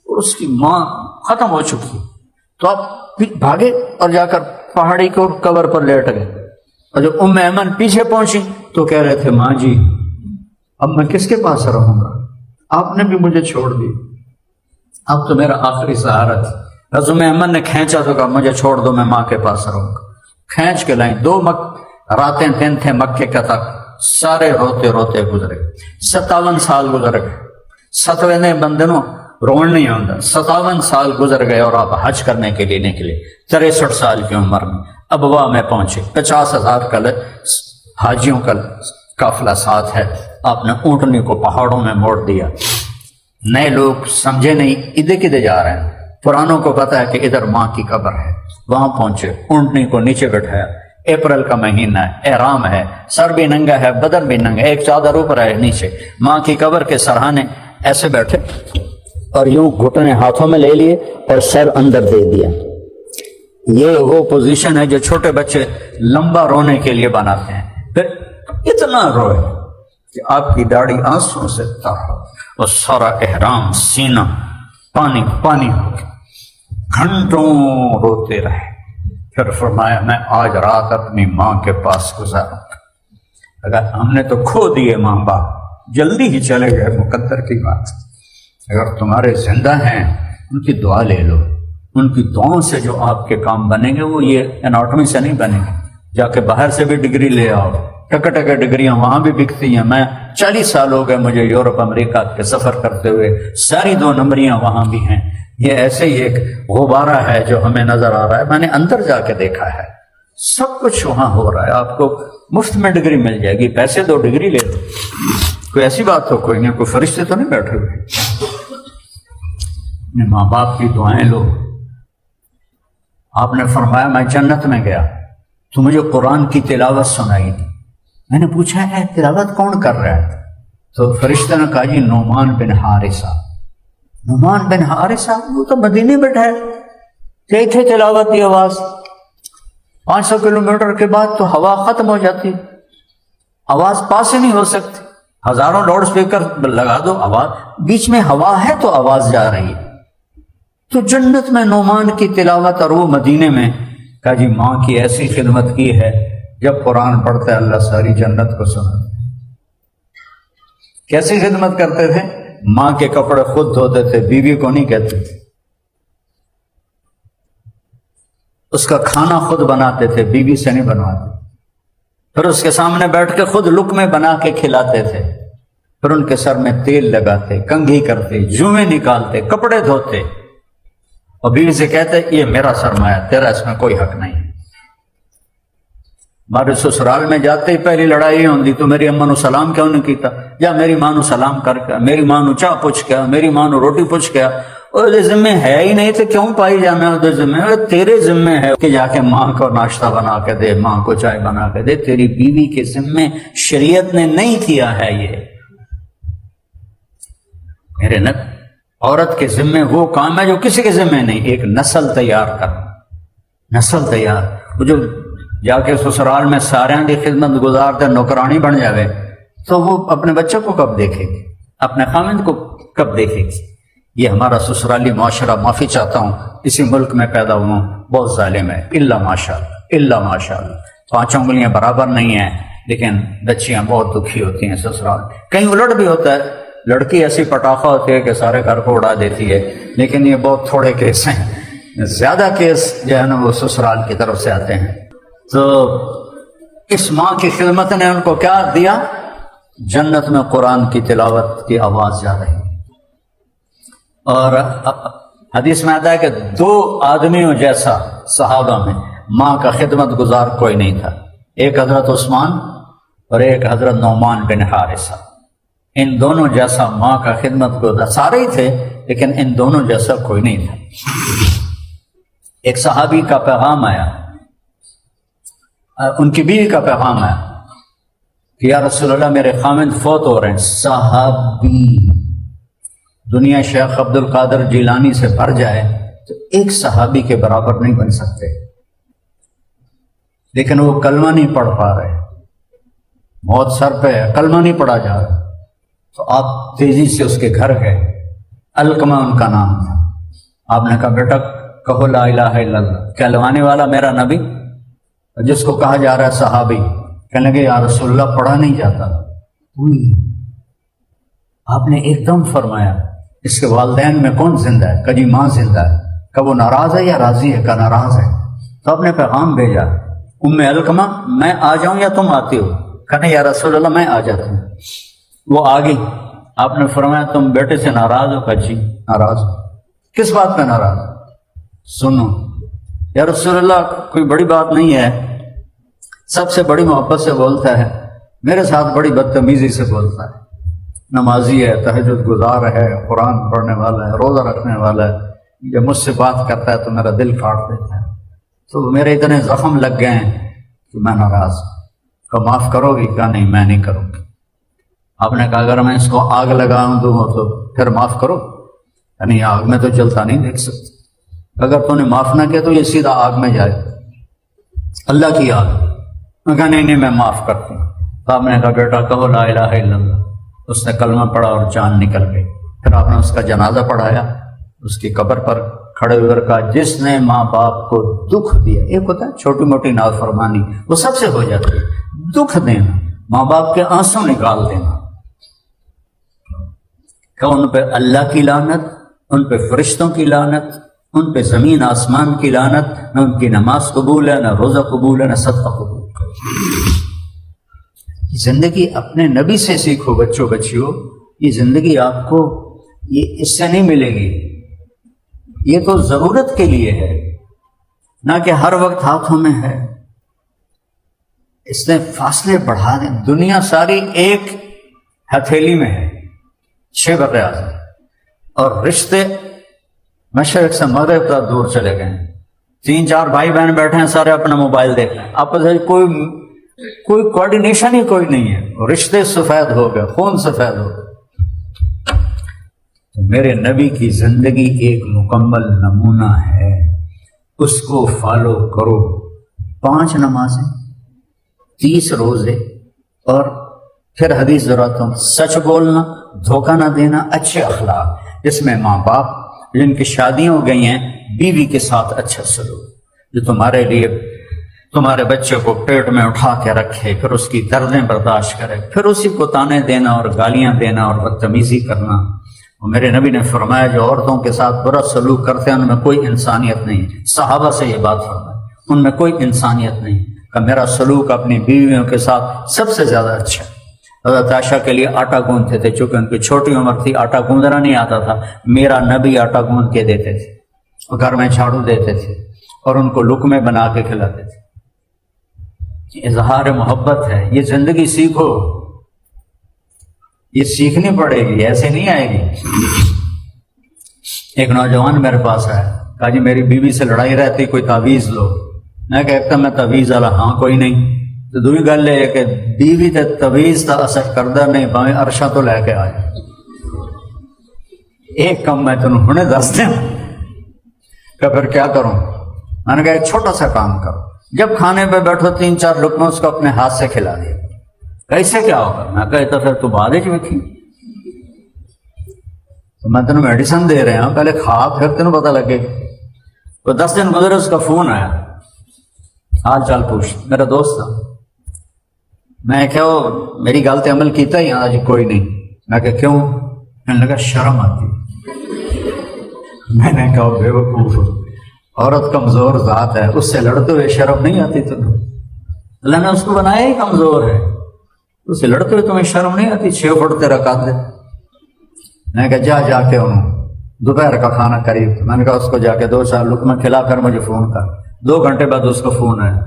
اور اس کی ماں ختم ہو چکی. تو آپ بھاگے اور جا کر پہاڑی کو کور پر لیٹ گئے. اور جب ام ایمن پیچھے پہنچی تو کہہ رہے تھے ماں جی اب میں کس کے پاس رہوں گا، آپ نے بھی مجھے چھوڑ دی، اب تو میرا آخری سہارا تھی. حضرت ام ایمن نے کھینچا تو کہا مجھے چھوڑ دو، میں ماں کے پاس رہوں گا. کھینچ کے لائیں. 2 راتیں دن تھے مکے کا تک، سارے روتے روتے گزرے. 57 سال گزر گئے. 57 بندنوں رون نہیں ہوتا. 57 سال گزر گئے اور آپ حج کرنے کے لیے نکلے. 63 سال کی عمر میں ابوا میں پہنچے. 50,000 کا حاجیوں کا قافلہ ساتھ ہے. آپ نے اونٹنی کو پہاڑوں میں موڑ دیا. نئے لوگ سمجھے نہیں ادھر کدھر جا رہے ہیں. پرانوں کو پتا ہے کہ ادھر ماں کی قبر ہے. وہاں پہنچے، اونٹنی کو نیچے بٹھایا. اپریل کا مہینہ ہے، احرام ہے، سر بھی ننگا ہے، بدن بھی ننگا ہے، ایک چادر اوپر ہے نیچے. ماں کی قبر کے سرہانے ایسے بیٹھے اور یوں گھٹنے ہاتھوں میں لے لیے اور سر اندر دے دیا. یہ وہ پوزیشن ہے جو چھوٹے بچے لمبا رونے کے لیے بناتے ہیں. پھر اتنا روئے کہ آپ کی داڑھی آنسوں سے تر ہو اور سارا احرام سینہ پانی پانی ہو گیا. گھنٹوں روتے رہے. پھر فرمایا میں آج رات اپنی ماں کے پاس گزاروں گا. اگر ہم نے تو کھو دیے ماں باپ، جلدی ہی چلے گئے، مقدر کی بات. اگر تمہارے زندہ ہیں ان کی دعا لے لو. ان کی دعاؤں سے جو آپ کے کام بنیں گے وہ یہ اناٹمی سے نہیں بنے گے. جا کے باہر سے بھی ڈگری لے آؤ. ٹکے ڈگریاں وہاں بھی بکتی ہیں. میں 40 سال ہو گئے مجھے یورپ امریکہ کے سفر کرتے ہوئے، ساری 2 نمبریاں وہاں بھی ہیں. یہ ایسے ہی ایک غبارہ ہے جو ہمیں نظر آ رہا ہے. میں نے اندر جا کے دیکھا ہے، سب کچھ وہاں ہو رہا ہے. آپ کو مفت میں ڈگری مل جائے گی. پیسے دو ڈگری لے لو. کوئی ایسی بات تو کوئی نہیں. کوئی فرشتے تو نہیں بیٹھے ہوئے. اپنے ماں باپ کی دعائیں لو. آپ نے فرمایا میں جنت میں گیا تو مجھے قرآن کی تلاوت سنائی دی. میں نے پوچھا ہے تلاوت کون کر رہا ہے؟ تو فرشتہ نے کہا جی نعمان بن حارثہ. نعمان بن حارثہ وہ تو مدینے میں ہے. کئی تھے تلاوت کی آواز. 500 کلومیٹر کے بعد تو ہوا ختم ہو جاتی، آواز پاس ہی نہیں ہو سکتی. ہزاروں لاؤڈ اسپیکر لگا دو، آواز بیچ میں ہوا ہے تو آواز جا رہی ہے. تو جنت میں نعمان کی تلاوت اور وہ مدینے میں. کہا جی ماں کی ایسی خدمت کی ہے، جب قرآن پڑھتا ہے اللہ ساری جنت کو سنا. کیسی خدمت کرتے تھے؟ ماں کے کپڑے خود دھوتے تھے، بیوی کو نہیں کہتے تھے. اس کا کھانا خود بناتے تھے، بیوی سے نہیں بنواتے. پھر اس کے سامنے بیٹھ کے خود لقمے بنا کے کھلاتے تھے. پھر ان کے سر میں تیل لگاتے، کنگھی کرتے، جوئیں نکالتے، کپڑے دھوتے. اور بیوی سے کہتے یہ میرا سرمایہ، تیرا اس میں کوئی حق نہیں. ہمارے سسرال میں جاتے ہی پہلی لڑائی ہوتی تو میری اماں نو سلام کیوں نہیں کیتا، یا میری ماں نو سلام کر کے، میری ماں نو چاہ پوچھ کے، میری ماں نو روٹی پوچھ کے. اور ذمہ ہے ہی نہیں تو کیوں پائی جانا ہے ذمہ؟ تیرے ذمہ ہے کہ جا کے ماں کو ناشتہ بنا کے دے، ماں کو چائے بنا کے دے. تیری بیوی کے ذمہ شریعت نے نہیں کیا ہے. یہ میرے عورت کے ذمہ وہ کام ہے جو کسی کے ذمہ نہیں. ایک نسل تیار کر، نسل تیار. وہ جو جا کے سسرال میں سارے کی خدمت گزار دے، نوکرانی بن جاوے، تو وہ اپنے بچوں کو کب دیکھے گی؟ اپنے خامند کو کب دیکھے گی؟ یہ ہمارا سسرالی معاشرہ، معافی چاہتا ہوں اسی ملک میں پیدا ہوا ہوں، بہت ظالم ہے. الا ماشاءاللہ، الا ماشاءاللہ. 5 انگلیاں برابر نہیں ہیں، لیکن بچیاں بہت دکھی ہوتی ہیں سسرال. کہیں الٹ بھی ہوتا ہے، لڑکی ایسی پٹاخہ ہوتی ہے کہ سارے گھر کو اڑا دیتی ہے. لیکن یہ بہت تھوڑے کیس ہیں. زیادہ کیس جو ہے نا وہ سسرال کی طرف سے آتے ہیں. تو اس ماں کی خدمت نے ان کو کیا دیا؟ جنت میں قرآن کی تلاوت کی آواز جا رہی. اور حدیث میں آتا ہے کہ 2 آدمیوں جیسا صحابہ میں ماں کا خدمت گزار کوئی نہیں تھا. ایک حضرت عثمان اور ایک حضرت نعمان بن حارثہ. ان دونوں جیسا ماں کا خدمت گزار سارے ہی تھے، لیکن ان دونوں جیسا کوئی نہیں تھا. ایک صحابی کا پیغام آیا، ان کی بیوی کا پیغام آیا کہ یا رسول اللہ میرے خامند فوت ہو رہے ہیں. صحابی، دنیا شیخ عبد القادر جیلانی سے بھر جائے تو ایک صحابی کے برابر نہیں بن سکتے. لیکن وہ کلمہ نہیں پڑھ پا رہے، موت سر پہ ہے، کلمہ نہیں پڑھا جا رہا. تو آپ تیزی سے اس کے گھر گئے. علقمہ ان کا نام تھا. آپ نے کہا بیٹا کہو لا الہ الا اللہ. کہلوانے والا میرا نبی، جس کو کہا جا رہا ہے صحابی. کہنے لگے یا رسول اللہ پڑھا نہیں جاتا. آپ نے ایک دم فرمایا اس کے والدین میں کون زندہ ہے؟ کہ ماں زندہ ہے. کہ وہ ناراض ہے یا راضی ہے؟ کہ ناراض ہے. تو آپ نے پیغام بھیجا علقمہ میں آ جاؤں یا تم آتے ہو؟ کہنے یا رسول اللہ میں آ جاتا ہوں۔ وہ آ گئی، آپ نے فرمایا تم بیٹے سے ناراض ہو؟ کہ جی ناراض ہو۔ کس بات پہ ناراض؟ سنو یا رسول اللہ کوئی بڑی بات نہیں ہے، سب سے بڑی محبت سے بولتا ہے، میرے ساتھ بڑی بدتمیزی سے بولتا ہے، نمازی ہے، تہجد گزار ہے، قرآن پڑھنے والا ہے، روزہ رکھنے والا ہے، جب مجھ سے بات کرتا ہے تو میرا دل کاٹ دیتا ہے، تو میرے اتنے زخم لگ گئے ہیں کہ میں ناراض ہوں۔ کہ معاف کرو گی؟ کہا نہیں میں نہیں کروں گی۔ آپ نے کہا اگر میں اس کو آگ لگا دوں تو پھر معاف کرو؟ یعنی آگ میں تو جلتا نہیں دیکھ سکتے، اگر تو نے معاف نہ کیا تو یہ سیدھا آگ میں جائے، اللہ کی آگ۔ میں کہا نہیں میں معاف کرتا ہوں۔ تو آپ نے کہا بیٹا کہو لا الہ الا اللہ۔ اس نے کلمہ پڑھا اور جان نکل گئی۔ پھر آپ نے اس کا جنازہ پڑھایا، اس کی قبر پر کھڑے ہوئے کہا جس نے ماں باپ کو دکھ دیا، ایک ہوتا ہے چھوٹی موٹی نافرمانی وہ سب سے ہو جاتی ہے، دکھ دینا، ماں باپ کے آنسو نکال دینا، کہ ان پہ اللہ کی لعنت، ان پہ فرشتوں کی لعنت، ان پہ زمین آسمان کی لعنت، نہ ان کی نماز قبول ہے، نہ روزہ قبول ہے، نہ صدقہ قبول ہے۔ زندگی اپنے نبی سے سیکھو بچوں بچیوں، یہ زندگی آپ کو یہ اس سے نہیں ملے گی، یہ تو ضرورت کے لیے ہے، نہ کہ ہر وقت ہاتھوں میں ہے۔ اس نے فاصلے بڑھا دیں، دنیا ساری ایک ہتھیلی میں ہے، 6 بر اعظم، اور رشتے مشرق سے مغرب تک دور چلے گئے ہیں۔ 3-4 بھائی بہن بیٹھے ہیں، سارے اپنا موبائل دیکھ رہے ہیں، آپس میں کوئی کوارڈینیشن ہی کوئی نہیں ہے، رشتے سفید ہو گئے، خون سفید ہو گئے۔ میرے نبی کی زندگی ایک مکمل نمونہ ہے، اس کو فالو کرو۔ 5 نمازیں، 30 روزے، اور پھر حدیث ضرورتوں، سچ بولنا، دھوکہ نہ دینا، اچھے اخلاق، جس میں ماں باپ جن کی شادیاں ہو گئی ہیں بیوی کے ساتھ اچھا سلوک، جو تمہارے لیے تمہارے بچے کو پیٹ میں اٹھا کے رکھے، پھر اس کی دردیں برداشت کرے، پھر اسی کو تانے دینا اور گالیاں دینا اور بدتمیزی کرنا۔ اور میرے نبی نے فرمایا جو عورتوں کے ساتھ برا سلوک کرتے ہیں ان میں کوئی انسانیت نہیں۔ صحابہ سے یہ بات فرمائی، ان میں کوئی انسانیت نہیں، کہ میرا سلوک اپنی بیویوں کے ساتھ سب سے زیادہ اچھا ہے۔ حضرت عائشہ کے لیے آٹا گوندتے تھے، چونکہ ان کی چھوٹی عمر تھی، آٹا گوندنا نہیں آتا تھا، میرا نبی آٹا گوند کے دیتے تھے، اور گھر میں جھاڑو دیتے تھے، اور ان کو لقمے بنا کے کھلاتے تھے۔ اظہار محبت ہے، یہ زندگی سیکھو، یہ سیکھنی پڑے گی، ایسے نہیں آئے گی۔ ایک نوجوان میرے پاس آیا، کہا جی میری بیوی سے لڑائی رہتی، کوئی تعویذ لو۔ میں کہتا میں تعویذ والا ہاں کوئی نہیں۔ تو دوئی گل ہے کہ بیوی تے تعویذ تا اثر کردہ نہیں، باویں عرشہ تو لے کے آئے۔ ایک کم میں تنوں ہنے دس دیں کہ پھر کیا کروں؟ میں نے کہا ایک چھوٹا سا کام کرو، جب کھانے پہ بیٹھو 3-4 لقمے اس کو اپنے ہاتھ سے کھلا دیا۔ کیسے کیا ہوگا؟ میں کہا تو پھر تو بعد ہی ویکھی، تو میں تینوں میڈیسن دے رہے ہوں، پہلے کھا پھر تینوں پتہ لگے۔ تو 10 دن گزرے، اس کا فون آیا، حال چال پوچھ، میرا دوست تھا۔ میں کہا میری گل تے عمل کیتا ہی؟ ہاں جی کوئی نہیں۔ میں کہا کیوں؟ میں نے لگا شرم آتی۔ میں نے کہا بے وقوف، عورت کمزور ذات ہے، اس سے لڑتے ہوئے شرم نہیں آتی تمہیں؟ اللہ نے اس کو بنایا ہی کمزور ہے، اس سے لڑتے ہوئے تمہیں شرم نہیں آتی؟ 6 فٹ تیرا قد ہے۔ میں نے کہا جا کے انہوں دوپہر کا کھانا قریب، میں نے کہا اس کو جا کے 2-4 لقمہ کھلا کر مجھے فون کر۔ 2 گھنٹے بعد اس کا فون آیا،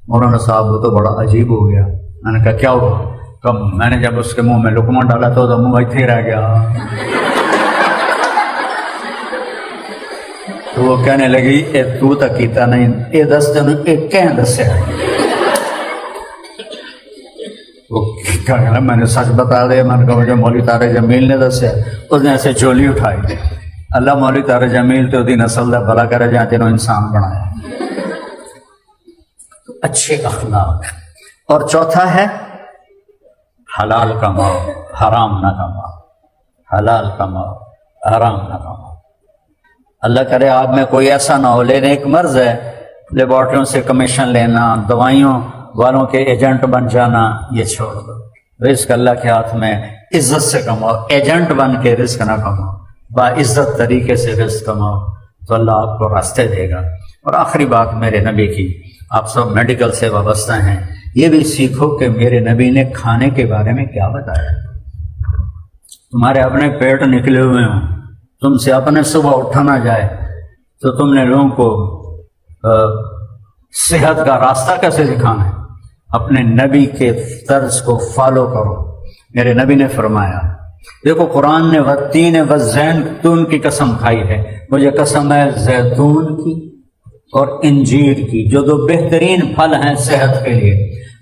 مولانا صاحب وہ تو بڑا عجیب ہو گیا۔ میں نے کہا کیا ہوا؟ کم میں نے جب اس کے منہ میں لقمہ ڈالا تو منہ ایتھے ہی رہ گیا۔ تو وہ کہنے لگی اے تو تک کیتا نہیں، اے 10 دن ایک کہیں دسے۔ وہ کہا میں نے سچ بتا دیا۔ میں نے کہا مجھے مولوی طارق جمیل نے دسے۔ اس نے ایسے چولی اٹھائی، اللہ مولوی طارق جمیل تو دی نسل دا بھلا کرے جہاں تینوں انسان بنایا۔ اچھے اخلاق۔ اور چوتھا ہے حلال کماؤ، حرام نہ کماؤ، حلال کماؤ، حرام نہ کماؤ۔ اللہ کرے آپ میں کوئی ایسا نہ ہو، لیکن ایک مرض ہے لیبارٹریوں سے کمیشن لینا، دوائیوں والوں کے ایجنٹ بن جانا، یہ چھوڑ دو۔ رزق اللہ کے ہاتھ میں، عزت سے کماؤ، ایجنٹ بن کے رزق نہ کماؤ، باعزت طریقے سے رزق کماؤ تو اللہ آپ کو راستے دے گا۔ اور آخری بات میرے نبی کی، آپ سب میڈیکل سے وابستہ ہیں، یہ بھی سیکھو کہ میرے نبی نے کھانے کے بارے میں کیا بتایا۔ تمہارے اپنے پیٹ نکلے ہوئے ہوں، تم سے اپنے صبح اٹھا نہ جائے تو تم نے لوگوں کو صحت کا راستہ کیسے دکھانا ہے؟ اپنے نبی کے طرز کو فالو کرو۔ میرے نبی نے فرمایا، دیکھو قرآن نے والتین والزیتون کی قسم کھائی ہے، مجھے قسم ہے زیتون کی اور انجیر کی، جو دو بہترین پھل ہیں صحت کے لیے۔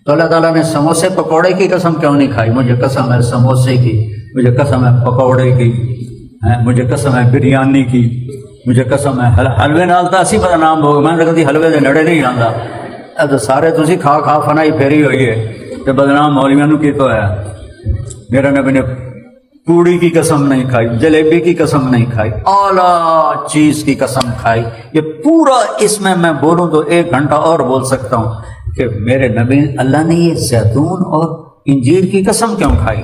تو اللہ تعالیٰ نے سموسے پکوڑے کی قسم کیوں نہیں کھائی؟ مجھے قسم ہے سموسے کی، مجھے قسم ہے پکوڑے کی، مجھے قسم ہے بریانی کی، مجھے قسم ہے حلوے نال تو اسی پتا نام ہوگا، میں نے کہتی حلوے دے نڑے نہیں آتا، تو سارے تسی کھا کھا فنائی پھیری ہوئی ہے تو بدنام مولویاں نو کی تو ہے۔ میرا نبی نے پوڑی کی قسم نہیں کھائی، جلیبی کی قسم نہیں کھائی، اعلیٰ چیز کی قسم کھائی۔ یہ پورا اس میں بولوں تو 1 گھنٹہ اور بول سکتا ہوں کہ میرے نبی اللہ نے یہ زیتون اور انجیر کی قسم کیوں کھائی۔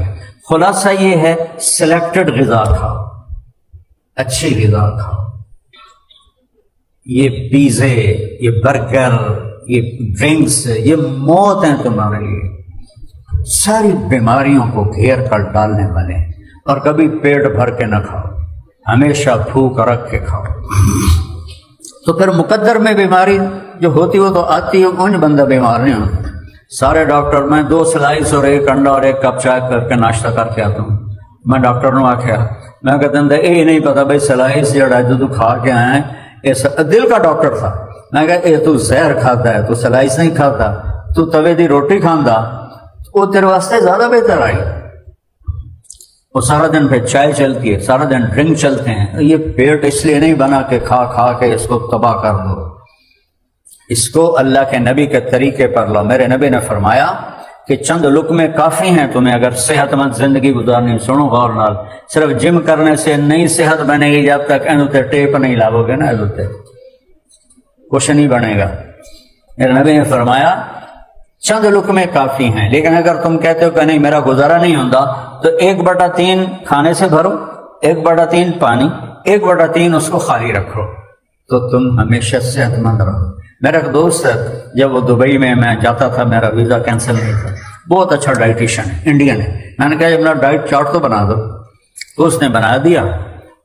خلاصہ یہ ہے سلیکٹڈ غذا کھاؤ، اچھی غذا کھاؤ۔ یہ پیزے، یہ برگر، یہ ڈرنکس، یہ موت ہیں تمہارے لیے، ساری بیماریوں کو گھیر کر ڈالنے والے ہیں۔ اور کبھی پیٹ بھر کے نہ کھاؤ، ہمیشہ بھوک رکھ کے کھاؤ۔ تو پھر مقدر میں بیماری جو ہوتی وہ تو آتی ہے، اونج بندہ بیمار نہیں ہوتا۔ سارے ڈاکٹر، میں 2 سلائس اور 1 انڈا اور 1 کپ چائے کر کے ناشتہ کر کے آتا ہوں۔ میں ڈاکٹر نے آخیا، میں کہتا ہوں یہ نہیں پتا بھائی سلائس جڑا جو تو کھا کے آئے ہیں، دل کا ڈاکٹر تھا۔ میں کہا یہ تو زہر کھاتا ہے، تو سلائس نہیں کھاتا، تو توے دی روٹی کھاندا، وہ تیرے واسطے زیادہ بہتر آئی۔ وہ سارا دن پہ چائے چلتی ہے، سارا دن ڈرنک چلتے ہیں۔ یہ پیٹ اس لیے نہیں بنا کہ کھا کھا کے اس کو تباہ کر دو، اس کو اللہ کے نبی کے طریقے پر لو۔ میرے نبی نے فرمایا کہ چند لقمے کافی ہیں تمہیں اگر صحت مند زندگی گزارنی۔ سنو غور نال، صرف جم کرنے سے نئی صحت بنے گی جب تک اینوتے ٹیپ نہیں لاؤ گے نا، اینوتے کچھ نہیں بنے گا۔ میرے نبی نے فرمایا چند لقمے کافی ہیں، لیکن اگر تم کہتے ہو کہ نہیں میرا گزارا نہیں ہوتا تو 1/3 کھانے سے بھرو، 1/3 پانی، 1/3 اس کو خالی رکھو، تو تم ہمیشہ صحت مند رہو۔ میرا ایک دوست ہے، جب وہ دبئی میں جاتا تھا، میرا ویزا کینسل نہیں تھا، بہت اچھا ڈائٹیشن ہے، انڈین ہے۔ میں نے کہا اپنا ڈائٹ چارٹ تو بنا دو، تو اس نے بنا دیا،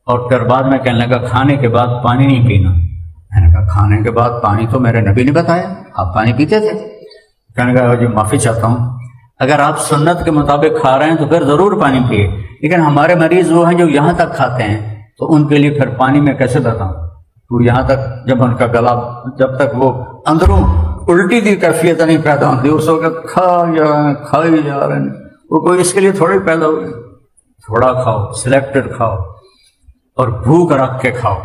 اور پھر بعد میں کہنے لگا کھانے کے بعد پانی نہیں پینا۔ میں نے کہا کھانے کے بعد پانی تو میرے نبی نے بتایا، آپ پانی پیتے تھے۔ کہنے لگا جی معافی چاہتا ہوں، اگر آپ سنت کے مطابق کھا رہے ہیں تو پھر ضرور پانی پیے، لیکن ہمارے مریض وہ ہیں جو یہاں تک کھاتے ہیں، تو ان کے لیے پھر پانی میں کیسے بتاؤں؟ تو یہاں تک جب ان کا گلا، جب تک وہ اندروں الٹی کی کیفیت نہیں پیدا ہوتی، اس وقت کھائی جا رہے ہیں، وہ کوئی اس کے لیے تھوڑی پیدا ہوگی۔ تھوڑا کھاؤ، سلیکٹڈ کھاؤ، اور بھوک رکھ کے کھاؤ۔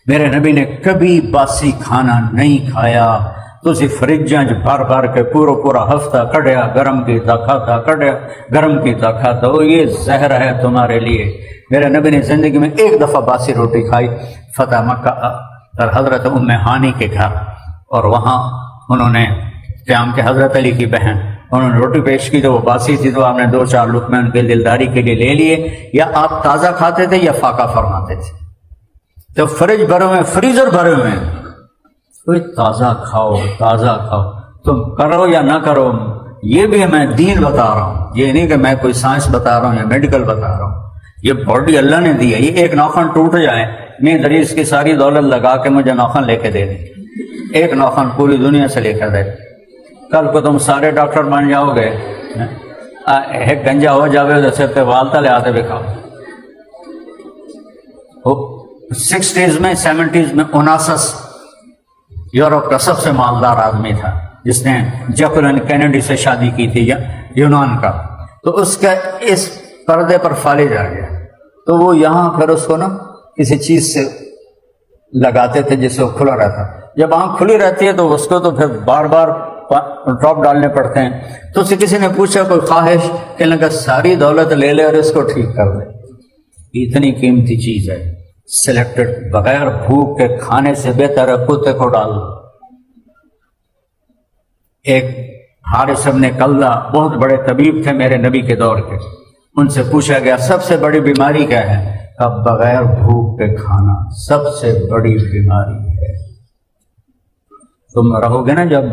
میرے نبی نے کبھی باسی کھانا نہیں کھایا، تو اسی فریجاں بھر بھر کے پورا ہفتہ کڈیا، گرم کیتا کھاتا، کڈیا گرم کیتا کھاتا، وہ یہ زہر ہے تمہارے لیے۔ میرے نبی نے زندگی میں 1 دفعہ باسی روٹی کھائی، فتح مکہ اور حضرت ام ہانی کے گھر، اور وہاں انہوں نے قیام کے حضرت علی کی بہن، انہوں نے روٹی پیش کی تو وہ باسی تھی، تو آپ نے 2-4 لقمے ان کے دلداری کے لیے لے لیے۔ یا آپ تازہ کھاتے تھے یا فاقہ فرماتے تھے، تو فریج بھرے ہوئے، فریزر بھرے ہوئے، کوئی تازہ کھاؤ، تازہ کھاؤ، تم کرو یا نہ کرو، یہ بھی میں دین بتا رہا ہوں، یہ نہیں کہ میں کوئی سائنس بتا رہا ہوں یا میڈیکل بتا رہا ہوں۔ یہ باڈی اللہ نے دی ہے، یہ 1 ناخن ٹوٹ جائے، میں دریس کی ساری دولت لگا کے مجھے ناخن لے کے دے دیں، 1 ناخن پوری دنیا سے لے کر دے، کل کو تم سارے ڈاکٹر بن جاؤ گے، ایک گنجا ہو جاوے تو سر پہ والتا لے آتے بکھاؤ۔ 60s میں 70s میں اوناسس یورپ کا سب سے مالدار آدمی تھا، جس نے جیکولین کینیڈی سے شادی کی تھی، یونان کا، تو اس کا اس پردے پر فالج آ گیا، تو وہ یہاں پھر اس کو نا کسی چیز سے لگاتے تھے جس سے وہ کھلا رہتا۔ جب آنکھ کھلی رہتی ہے تو اس کو تو پھر بار بار ڈراپ ڈالنے پڑتے ہیں۔ تو اسے کسی نے پوچھا کوئی خواہش، کہنے لگا ساری دولت لے لے اور اس کو ٹھیک کر دے، اتنی قیمتی چیز ہے، سلیکٹڈ، بغیر بھوک کے کھانے سے بہتر ہے کتے کو ڈال دو۔ ایک حارث بن کلدہ بہت بڑے طبیب تھے میرے نبی کے دور کے، ان سے پوچھا گیا سب سے بڑی بیماری کیا ہے؟ اب بغیر بھوک کے کھانا سب سے بڑی بیماری ہے۔ تم رہو گے نا جب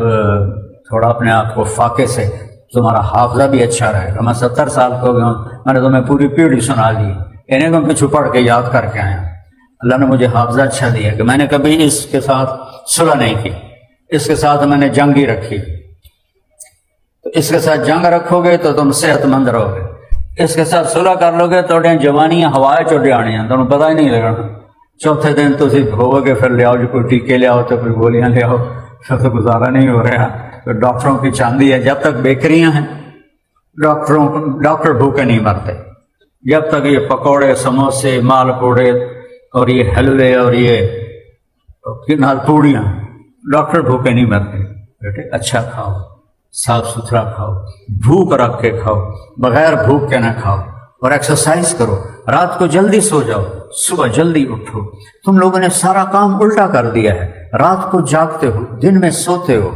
تھوڑا اپنے آپ کو فاقے سے، تمہارا حافظہ بھی اچھا رہے گا. میں 70 سال کا ہو گیا ہوں، میں نے تمہیں پوری پیڑھی سنا دی، انہیں کو پیچھے پڑھ کے یاد کر کے آیا. اللہ نے مجھے حافظہ اچھا دیا کہ میں نے کبھی اس کے ساتھ صلح نہیں کی، اس کے ساتھ میں نے جنگ ہی رکھی. تو اس کے ساتھ جنگ رکھو گے تو تم صحت مند رہو گے، اس کے ساتھ صلح کر لو گے تو جوانیاں ہوائے چڑھ آنی ہیں، تمہیں پتہ ہی نہیں لگنا. چوتھے دن تو صرف ہو گے، پھر لے آؤ جو کوئی ٹیکے لے آؤ تو کوئی گولیاں لے آؤ، پھر تو گزارا نہیں ہو رہا. تو ڈاکٹروں کی چاندی ہے، جب تک بیکریاں ہیں ڈاکٹر بھوکے نہیں مرتے. جب تک یہ پکوڑے، سموسے، مال پوڑے اور یہ حلوے اور یہ نال پوڑیاں، ڈاکٹر بھوکے نہیں مرتے. بیٹے اچھا کھاؤ، صاف ستھرا کھاؤ، بھوک رکھ کے کھاؤ، بغیر بھوک کے نہ کھاؤ، اور ایکسرسائز کرو. رات کو جلدی سو جاؤ، صبح جلدی اٹھو. تم لوگوں نے سارا کام الٹا کر دیا ہے، رات کو جاگتے ہو، دن میں سوتے ہو،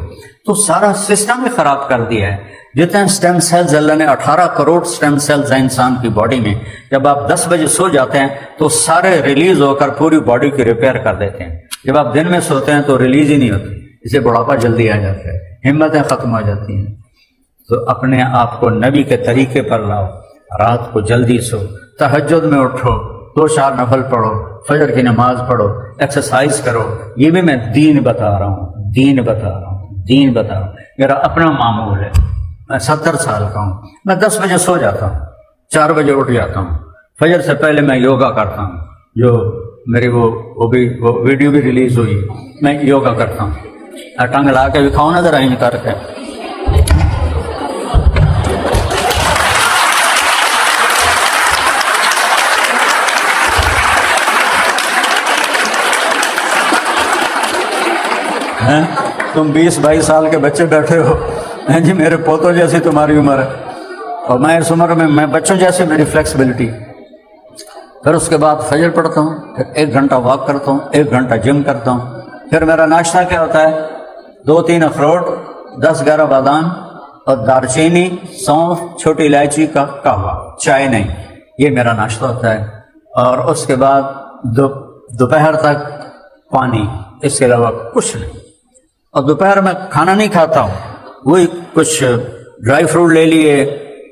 تو سارا سسٹم ہی خراب کر دیا ہے. جتنے سٹیم سیلز اللہ نے 18 کروڑ سٹیم سیلز ہیں انسان کی باڈی میں، جب آپ 10 بجے سو جاتے ہیں تو سارے ریلیز ہو کر پوری باڈی کی ریپیئر کر دیتے ہیں. جب آپ دن میں سوتے ہیں تو ریلیز ہی نہیں ہوتی، اسے بڑھاپا جلدی آ جاتا ہے، ہمتیں ختم ہو جاتی ہیں. تو اپنے آپ کو نبی کے طریقے پر لاؤ، رات کو جلدی سو، تہجد میں اٹھو، 2-4 نفل پڑھو، فجر کی نماز پڑھو، ایکسرسائز کرو. یہ بھی میں دین بتا رہا ہوں، دین بتا رہا ہوں، دین بتا رہا ہوں. میرا اپنا معمول ہے، میں 70 سال کا ہوں، میں 10 بجے سو جاتا ہوں، 4 بجے اٹھ جاتا ہوں. فجر سے پہلے میں یوگا کرتا ہوں، جو میری وہ ویڈیو بھی ریلیز ہوئی، میں یوگا کرتا ہوں. ٹنگ لا کے دکھاؤ نا ذرا ان کر کے. تم 20-22 سال کے بچے بیٹھے ہو جی، میرے پوتوں جیسی تمہاری عمر ہے، اور میں اس عمر میں بچوں جیسی میری فلیکسیبلٹی. پھر اس کے بعد فجر پڑھتا ہوں، پھر 1 گھنٹہ واک کرتا ہوں، 1 گھنٹہ جم کرتا ہوں. پھر میرا ناشتہ کیا ہوتا ہے؟ 2-3 اخروٹ، 10-11 بادام اور دار چینی، سونف، چھوٹی الائچی کا قہوہ، چائے نہیں. یہ میرا ناشتہ ہوتا ہے. اور اس کے بعد دوپہر تک پانی، اس کے علاوہ کچھ نہیں. اور دوپہر میں کھانا نہیں کھاتا ہوں، وہی کچھ ڈرائی فروٹ لے لیے،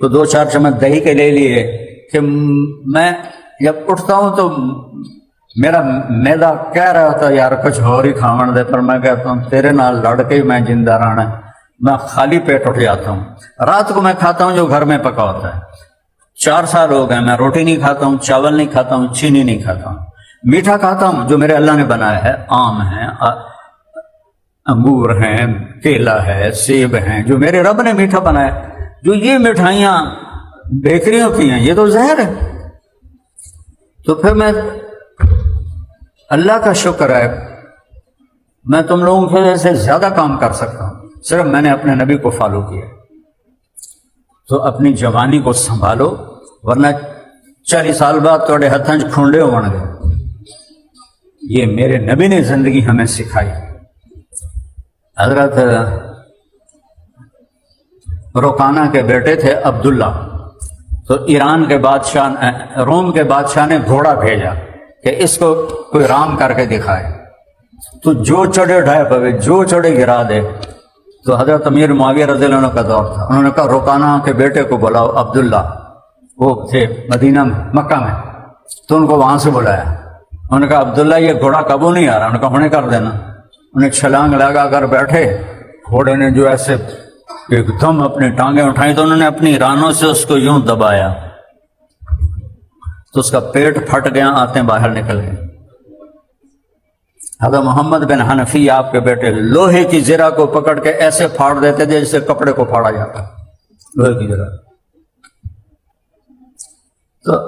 تو 2-4 چمچ دہی کے لے لیے. کہ میں جب اٹھتا ہوں تو میرا میدا کہہ رہا ہوتا یار کچھ اور ہی کھاون دے، پر میں کہتا ہوں تیرے نال لڑ کے ہی میں زندہ رہنا ہے. میں خالی پیٹ اٹھ جاتا ہوں. رات کو میں کھاتا ہوں جو گھر میں پکا ہوتا ہے. 4 سال ہو گئے میں روٹی نہیں کھاتا ہوں، چاول نہیں کھاتا ہوں، چینی نہیں کھاتا ہوں. میٹھا کھاتا ہوں جو میرے اللہ نے بنایا ہے، آم ہے، انگور ہیں، کیلا ہے، سیب ہیں، جو میرے رب نے میٹھا بنایا. جو یہ مٹھائیاں بیکریوں کی ہیں یہ تو زہر ہے. تو پھر میں اللہ کا شکر ہے میں تم لوگوں سے زیادہ کام کر سکتا ہوں، صرف میں نے اپنے نبی کو فالو کیا. تو اپنی جوانی کو سنبھالو، ورنہ 40 سال بعد تھوڑے ہاتھوں کھونڈے ہو گے. یہ میرے نبی نے زندگی ہمیں سکھائی. حضرت روکانہ کے بیٹے تھے عبداللہ، تو ایران کے بادشاہ، روم کے بادشاہ نے گھوڑا بھیجا کہ اس کو کوئی رام کر کے دکھائے. تو جو چڑھے ڈھائے پوے، جو چڑھے گرا دے. تو حضرت امیر معاویہ رضی اللہ عنہ کا دور تھا. انہوں نے کہا روکانہ کے بیٹے کو بلاؤ، عبداللہ، وہ تھے مدینہ میں، مکہ میں. تو ان کو وہاں سے بلایا. انہوں نے کہا عبداللہ یہ گھوڑا قابو نہیں آ رہا. انہوں نے کہا ہونے کر دینا. انہیں چھلانگ لگا کر بیٹھے. گھوڑے نے جو ایسے ایک دم اپنی ٹانگیں اٹھائیں تو انہوں نے اپنی رانوں سے اس کو یوں دبایا تو اس کا پیٹ پھٹ گیا، آنتیں باہر نکل گئیں. حضرت محمد بن حنفی آپ کے بیٹے لوہے کی زرہ کو پکڑ کے ایسے پھاڑ دیتے تھے جیسے کپڑے کو پھاڑا جاتا، لوہے کی زرہ. تو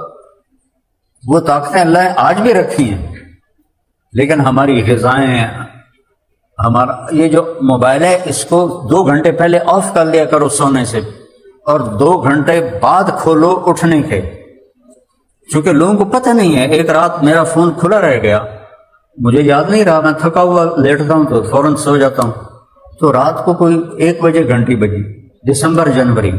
وہ طاقتیں اللہ نے آج بھی رکھی ہیں، لیکن ہماری غذائیں، ہمارا یہ جو موبائل ہے اس کو 2 گھنٹے پہلے آف کر لیا کرو سونے سے، اور 2 گھنٹے بعد کھولو اٹھنے کے. چونکہ لوگوں کو پتہ نہیں ہے. ایک رات میرا فون کھلا رہ گیا، مجھے یاد نہیں رہا، میں تھکا ہوا لیٹتا ہوں تو فوراً سو جاتا ہوں. تو رات کو کوئی 1 بجے گھنٹی بجی، دسمبر جنوری.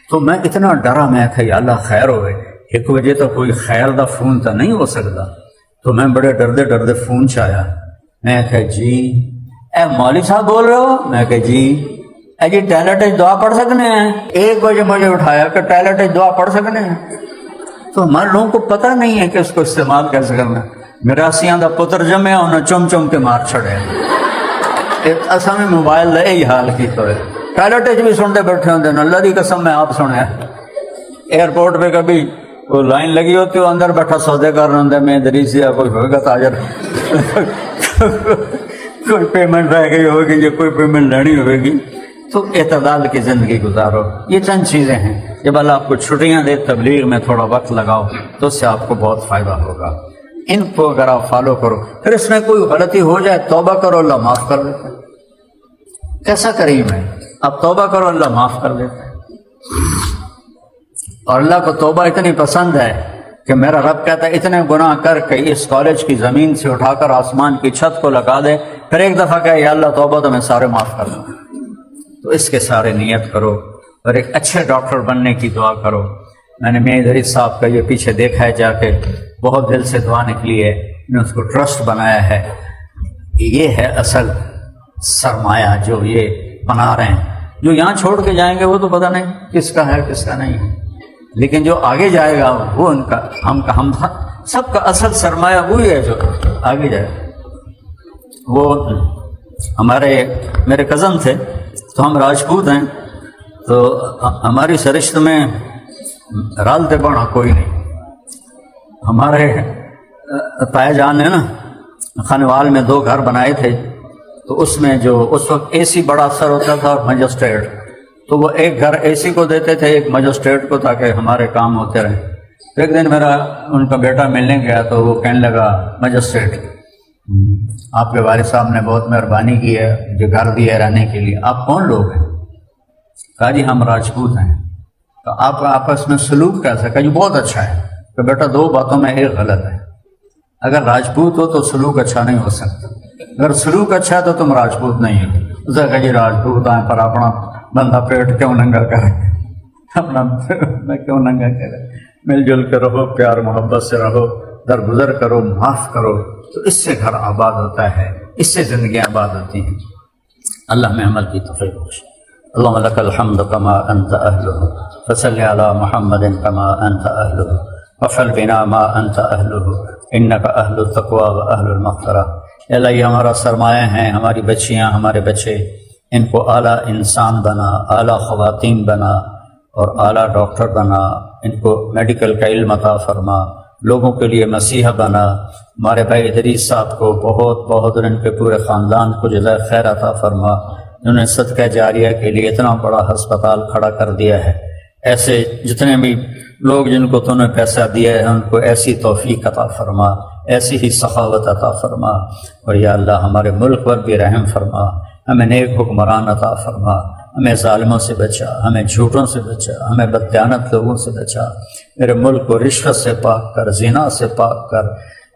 تو میں اتنا ڈرا، میں کہ یا اللہ خیر ہوئے، 1 بجے تو کوئی خیر دا فون تو نہیں ہو سکتا. تو میں بڑے ڈردے ڈردے فون چایا. میں کہ جی اے مولوی صاحب بول رہے ہو؟ میں کہ جی۔ اے جی ٹائلٹ دعا پڑھ سکنے ہیں؟ 1 بجے مجھے اٹھایا کہ ٹائلٹ دعا پڑھ سکنے ہیں؟ تو ہمارے لوگوں کو پتہ نہیں ہے کہ اس کو استعمال کیسے کرنا ہے۔ میراسیاں دا پتر جمیا انہیں چم چم کے مار چھڑے، اصا میں موبائل لے ہی حال کی تو ٹائلٹ بھی سنتے بیٹھے ہوتے ہیں۔ اللہ دی قسم میں آپ سنے ایئرپورٹ پہ کبھی کوئی لائن لگی ہوتی ہے، اندر بیٹھا سودے کر رہا ہوں میں دریس یا کوئی ہوگا تاجر کوئی پیمنٹ رہ گئی ہوگی یا کوئی پیمنٹ لینی ہوگی، تو اعتدال کی زندگی گزارو۔ یہ چند چیزیں ہیں، جب اللہ آپ کو چھٹیاں دے تبلیغ میں تھوڑا وقت لگاؤ تو اس سے آپ کو بہت فائدہ ہوگا۔ ان کو اگر آپ فالو کرو، پھر اس میں کوئی غلطی ہو جائے توبہ کرو، اللہ معاف کر دیتا ہے۔ کیسا کریم ہے، اب توبہ کرو اللہ معاف کر دیتا ہے۔ اور اللہ کو توبہ اتنی پسند ہے کہ میرا رب کہتا ہے اتنے گناہ کر کے اس کالج کی زمین سے اٹھا کر آسمان کی چھت کو لگا دے، پھر ایک دفعہ کہے یا اللہ توبہ تو میں سارے معاف کر دوں۔ تو اس کے سارے نیت کرو اور ایک اچھے ڈاکٹر بننے کی دعا کرو۔ میں نے میاں ادریس صاحب کا یہ پیچھے دیکھا ہے جا کے، بہت دل سے دعا نکلی ہے، نے اس کو ٹرسٹ بنایا ہے۔ یہ ہے اصل سرمایہ جو یہ بنا رہے ہیں۔ جو یہاں چھوڑ کے جائیں گے وہ تو پتہ نہیں کس کا ہے کس کا نہیں ہے، لیکن جو آگے جائے گا وہ ان کا ہم سب کا اصل سرمایہ وہی ہے جو آگے جائے گا۔ وہ میرے کزن تھے، تو ہم راجپوت ہیں، تو ہماری سرشت میں رالتے بڑا کوئی نہیں۔ ہمارے تایا جان نے نا خانوال میں 2 گھر بنائے تھے، تو اس میں جو اس وقت اے سی بڑا اثر ہوتا تھا اور مجسٹریٹ، تو وہ ایک گھر اے سی کو دیتے تھے، ایک مجسٹریٹ کو، تاکہ ہمارے کام ہوتے رہیں۔ تو ایک دن میرا ان کا بیٹا ملنے گیا تو وہ کہنے لگا مجسٹریٹ آپ کے والد صاحب نے بہت مہربانی کی ہے، جو گھر دیا رہنے کے لیے، آپ کون لوگ ہیں؟ کہا جی ہم راجپوت ہیں۔ تو آپ کا آپس میں سلوک کیسا؟ کہا جی بہت اچھا ہے۔ کہ بیٹا 2 باتوں میں ایک غلط ہے، اگر راجپوت ہو تو سلوک اچھا نہیں ہو سکتا، اگر سلوک اچھا ہے تو تم راجپوت نہیں ہو۔ اسے کہا جی راجپوت ہیں پر اپنا بندہ پیٹ کیوں ننگا کرے، اپنا میں کیوں ننگا کرے، مل جل کے رہو، پیار محبت سے رہو، درگزر کرو، معاف کرو، تو اس سے گھر آباد ہوتا ہے، اس سے زندگیاں آباد ہوتی ہیں۔ اللہ میں عمل کی توفیق بخشے۔ اللهم لك الحمد كما أنت أهله، فصل على محمد كما أنت أهله، وفعل بنا ما أنت أهله، إنك أهل التقوى وأهل المغفرة۔ اے اللہ یہ ہمارا سرمایہ ہیں، ہماری بچیاں، ہمارے بچے، ان کو اعلیٰ انسان بنا، اعلیٰ خواتین بنا اور اعلیٰ ڈاکٹر بنا، ان کو میڈیکل کا علم عطا فرما، لوگوں کے لیے مسیحا بنا۔ ہمارے بھائی ادریس صاحب کو بہت بہت اور ان کے پورے خاندان کو جزائے خیر عطا فرما، انہوں نے صدقہ جاریہ کے لیے اتنا بڑا ہسپتال کھڑا کر دیا ہے۔ ایسے جتنے بھی لوگ جن کو تو نے پیسہ دیا ہے ان کو ایسی توفیق عطا فرما، ایسی ہی سخاوت عطا فرما، اور یا اللہ ہمارے ملک پر بھی رحم فرما، ہمیں نیک حکمران عطا فرما، ہمیں ظالموں سے بچا، ہمیں جھوٹوں سے بچا، ہمیں بددیانت لوگوں سے بچا، میرے ملک کو رشوت سے پاک کر، زنا سے پاک کر،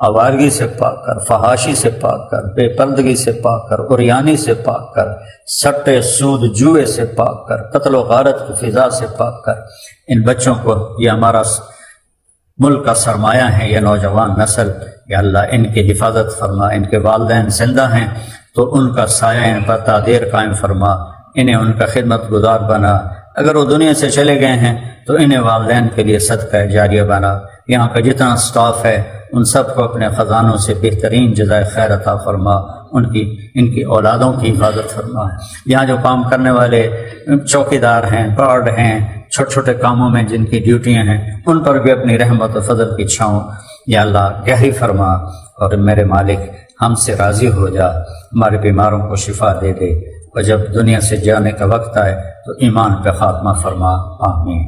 آوارگی سے پاک کر، فحاشی سے پاک کر، بے پردگی سے پاک کر، عریانی سے پاک کر، سٹے سود جوئے سے پاک کر، قتل و غارت کی فضا سے پاک کر۔ ان بچوں کو، یہ ہمارا ملک کا سرمایہ ہے، یہ نوجوان نسل، یا اللہ ان کی حفاظت فرما، ان کے والدین زندہ ہیں تو ان کا سایہ ان پر تادیر قائم فرما، انہیں ان کا خدمت گزار بنا، اگر وہ دنیا سے چلے گئے ہیں تو انہیں والدین کے لیے صدقہ جاریہ بنا۔ یہاں کا جتنا سٹاف ہے ان سب کو اپنے خزانوں سے بہترین جزائے خیر عطا فرما، ان کی اولادوں کی حفاظت فرما۔ یہاں جو کام کرنے والے چوکیدار ہیں، گارڈ ہیں، چھوٹے چھوٹے کاموں میں جن کی ڈیوٹیاں ہیں، ان پر بھی اپنی رحمت و فضل کی چھاؤں یا اللہ گہری فرما، اور میرے مالک ہم سے راضی ہو جا، ہمارے بیماروں کو شفا دے دے، اور جب دنیا سے جانے کا وقت آئے تو ایمان پہ خاتمہ فرما، آمین۔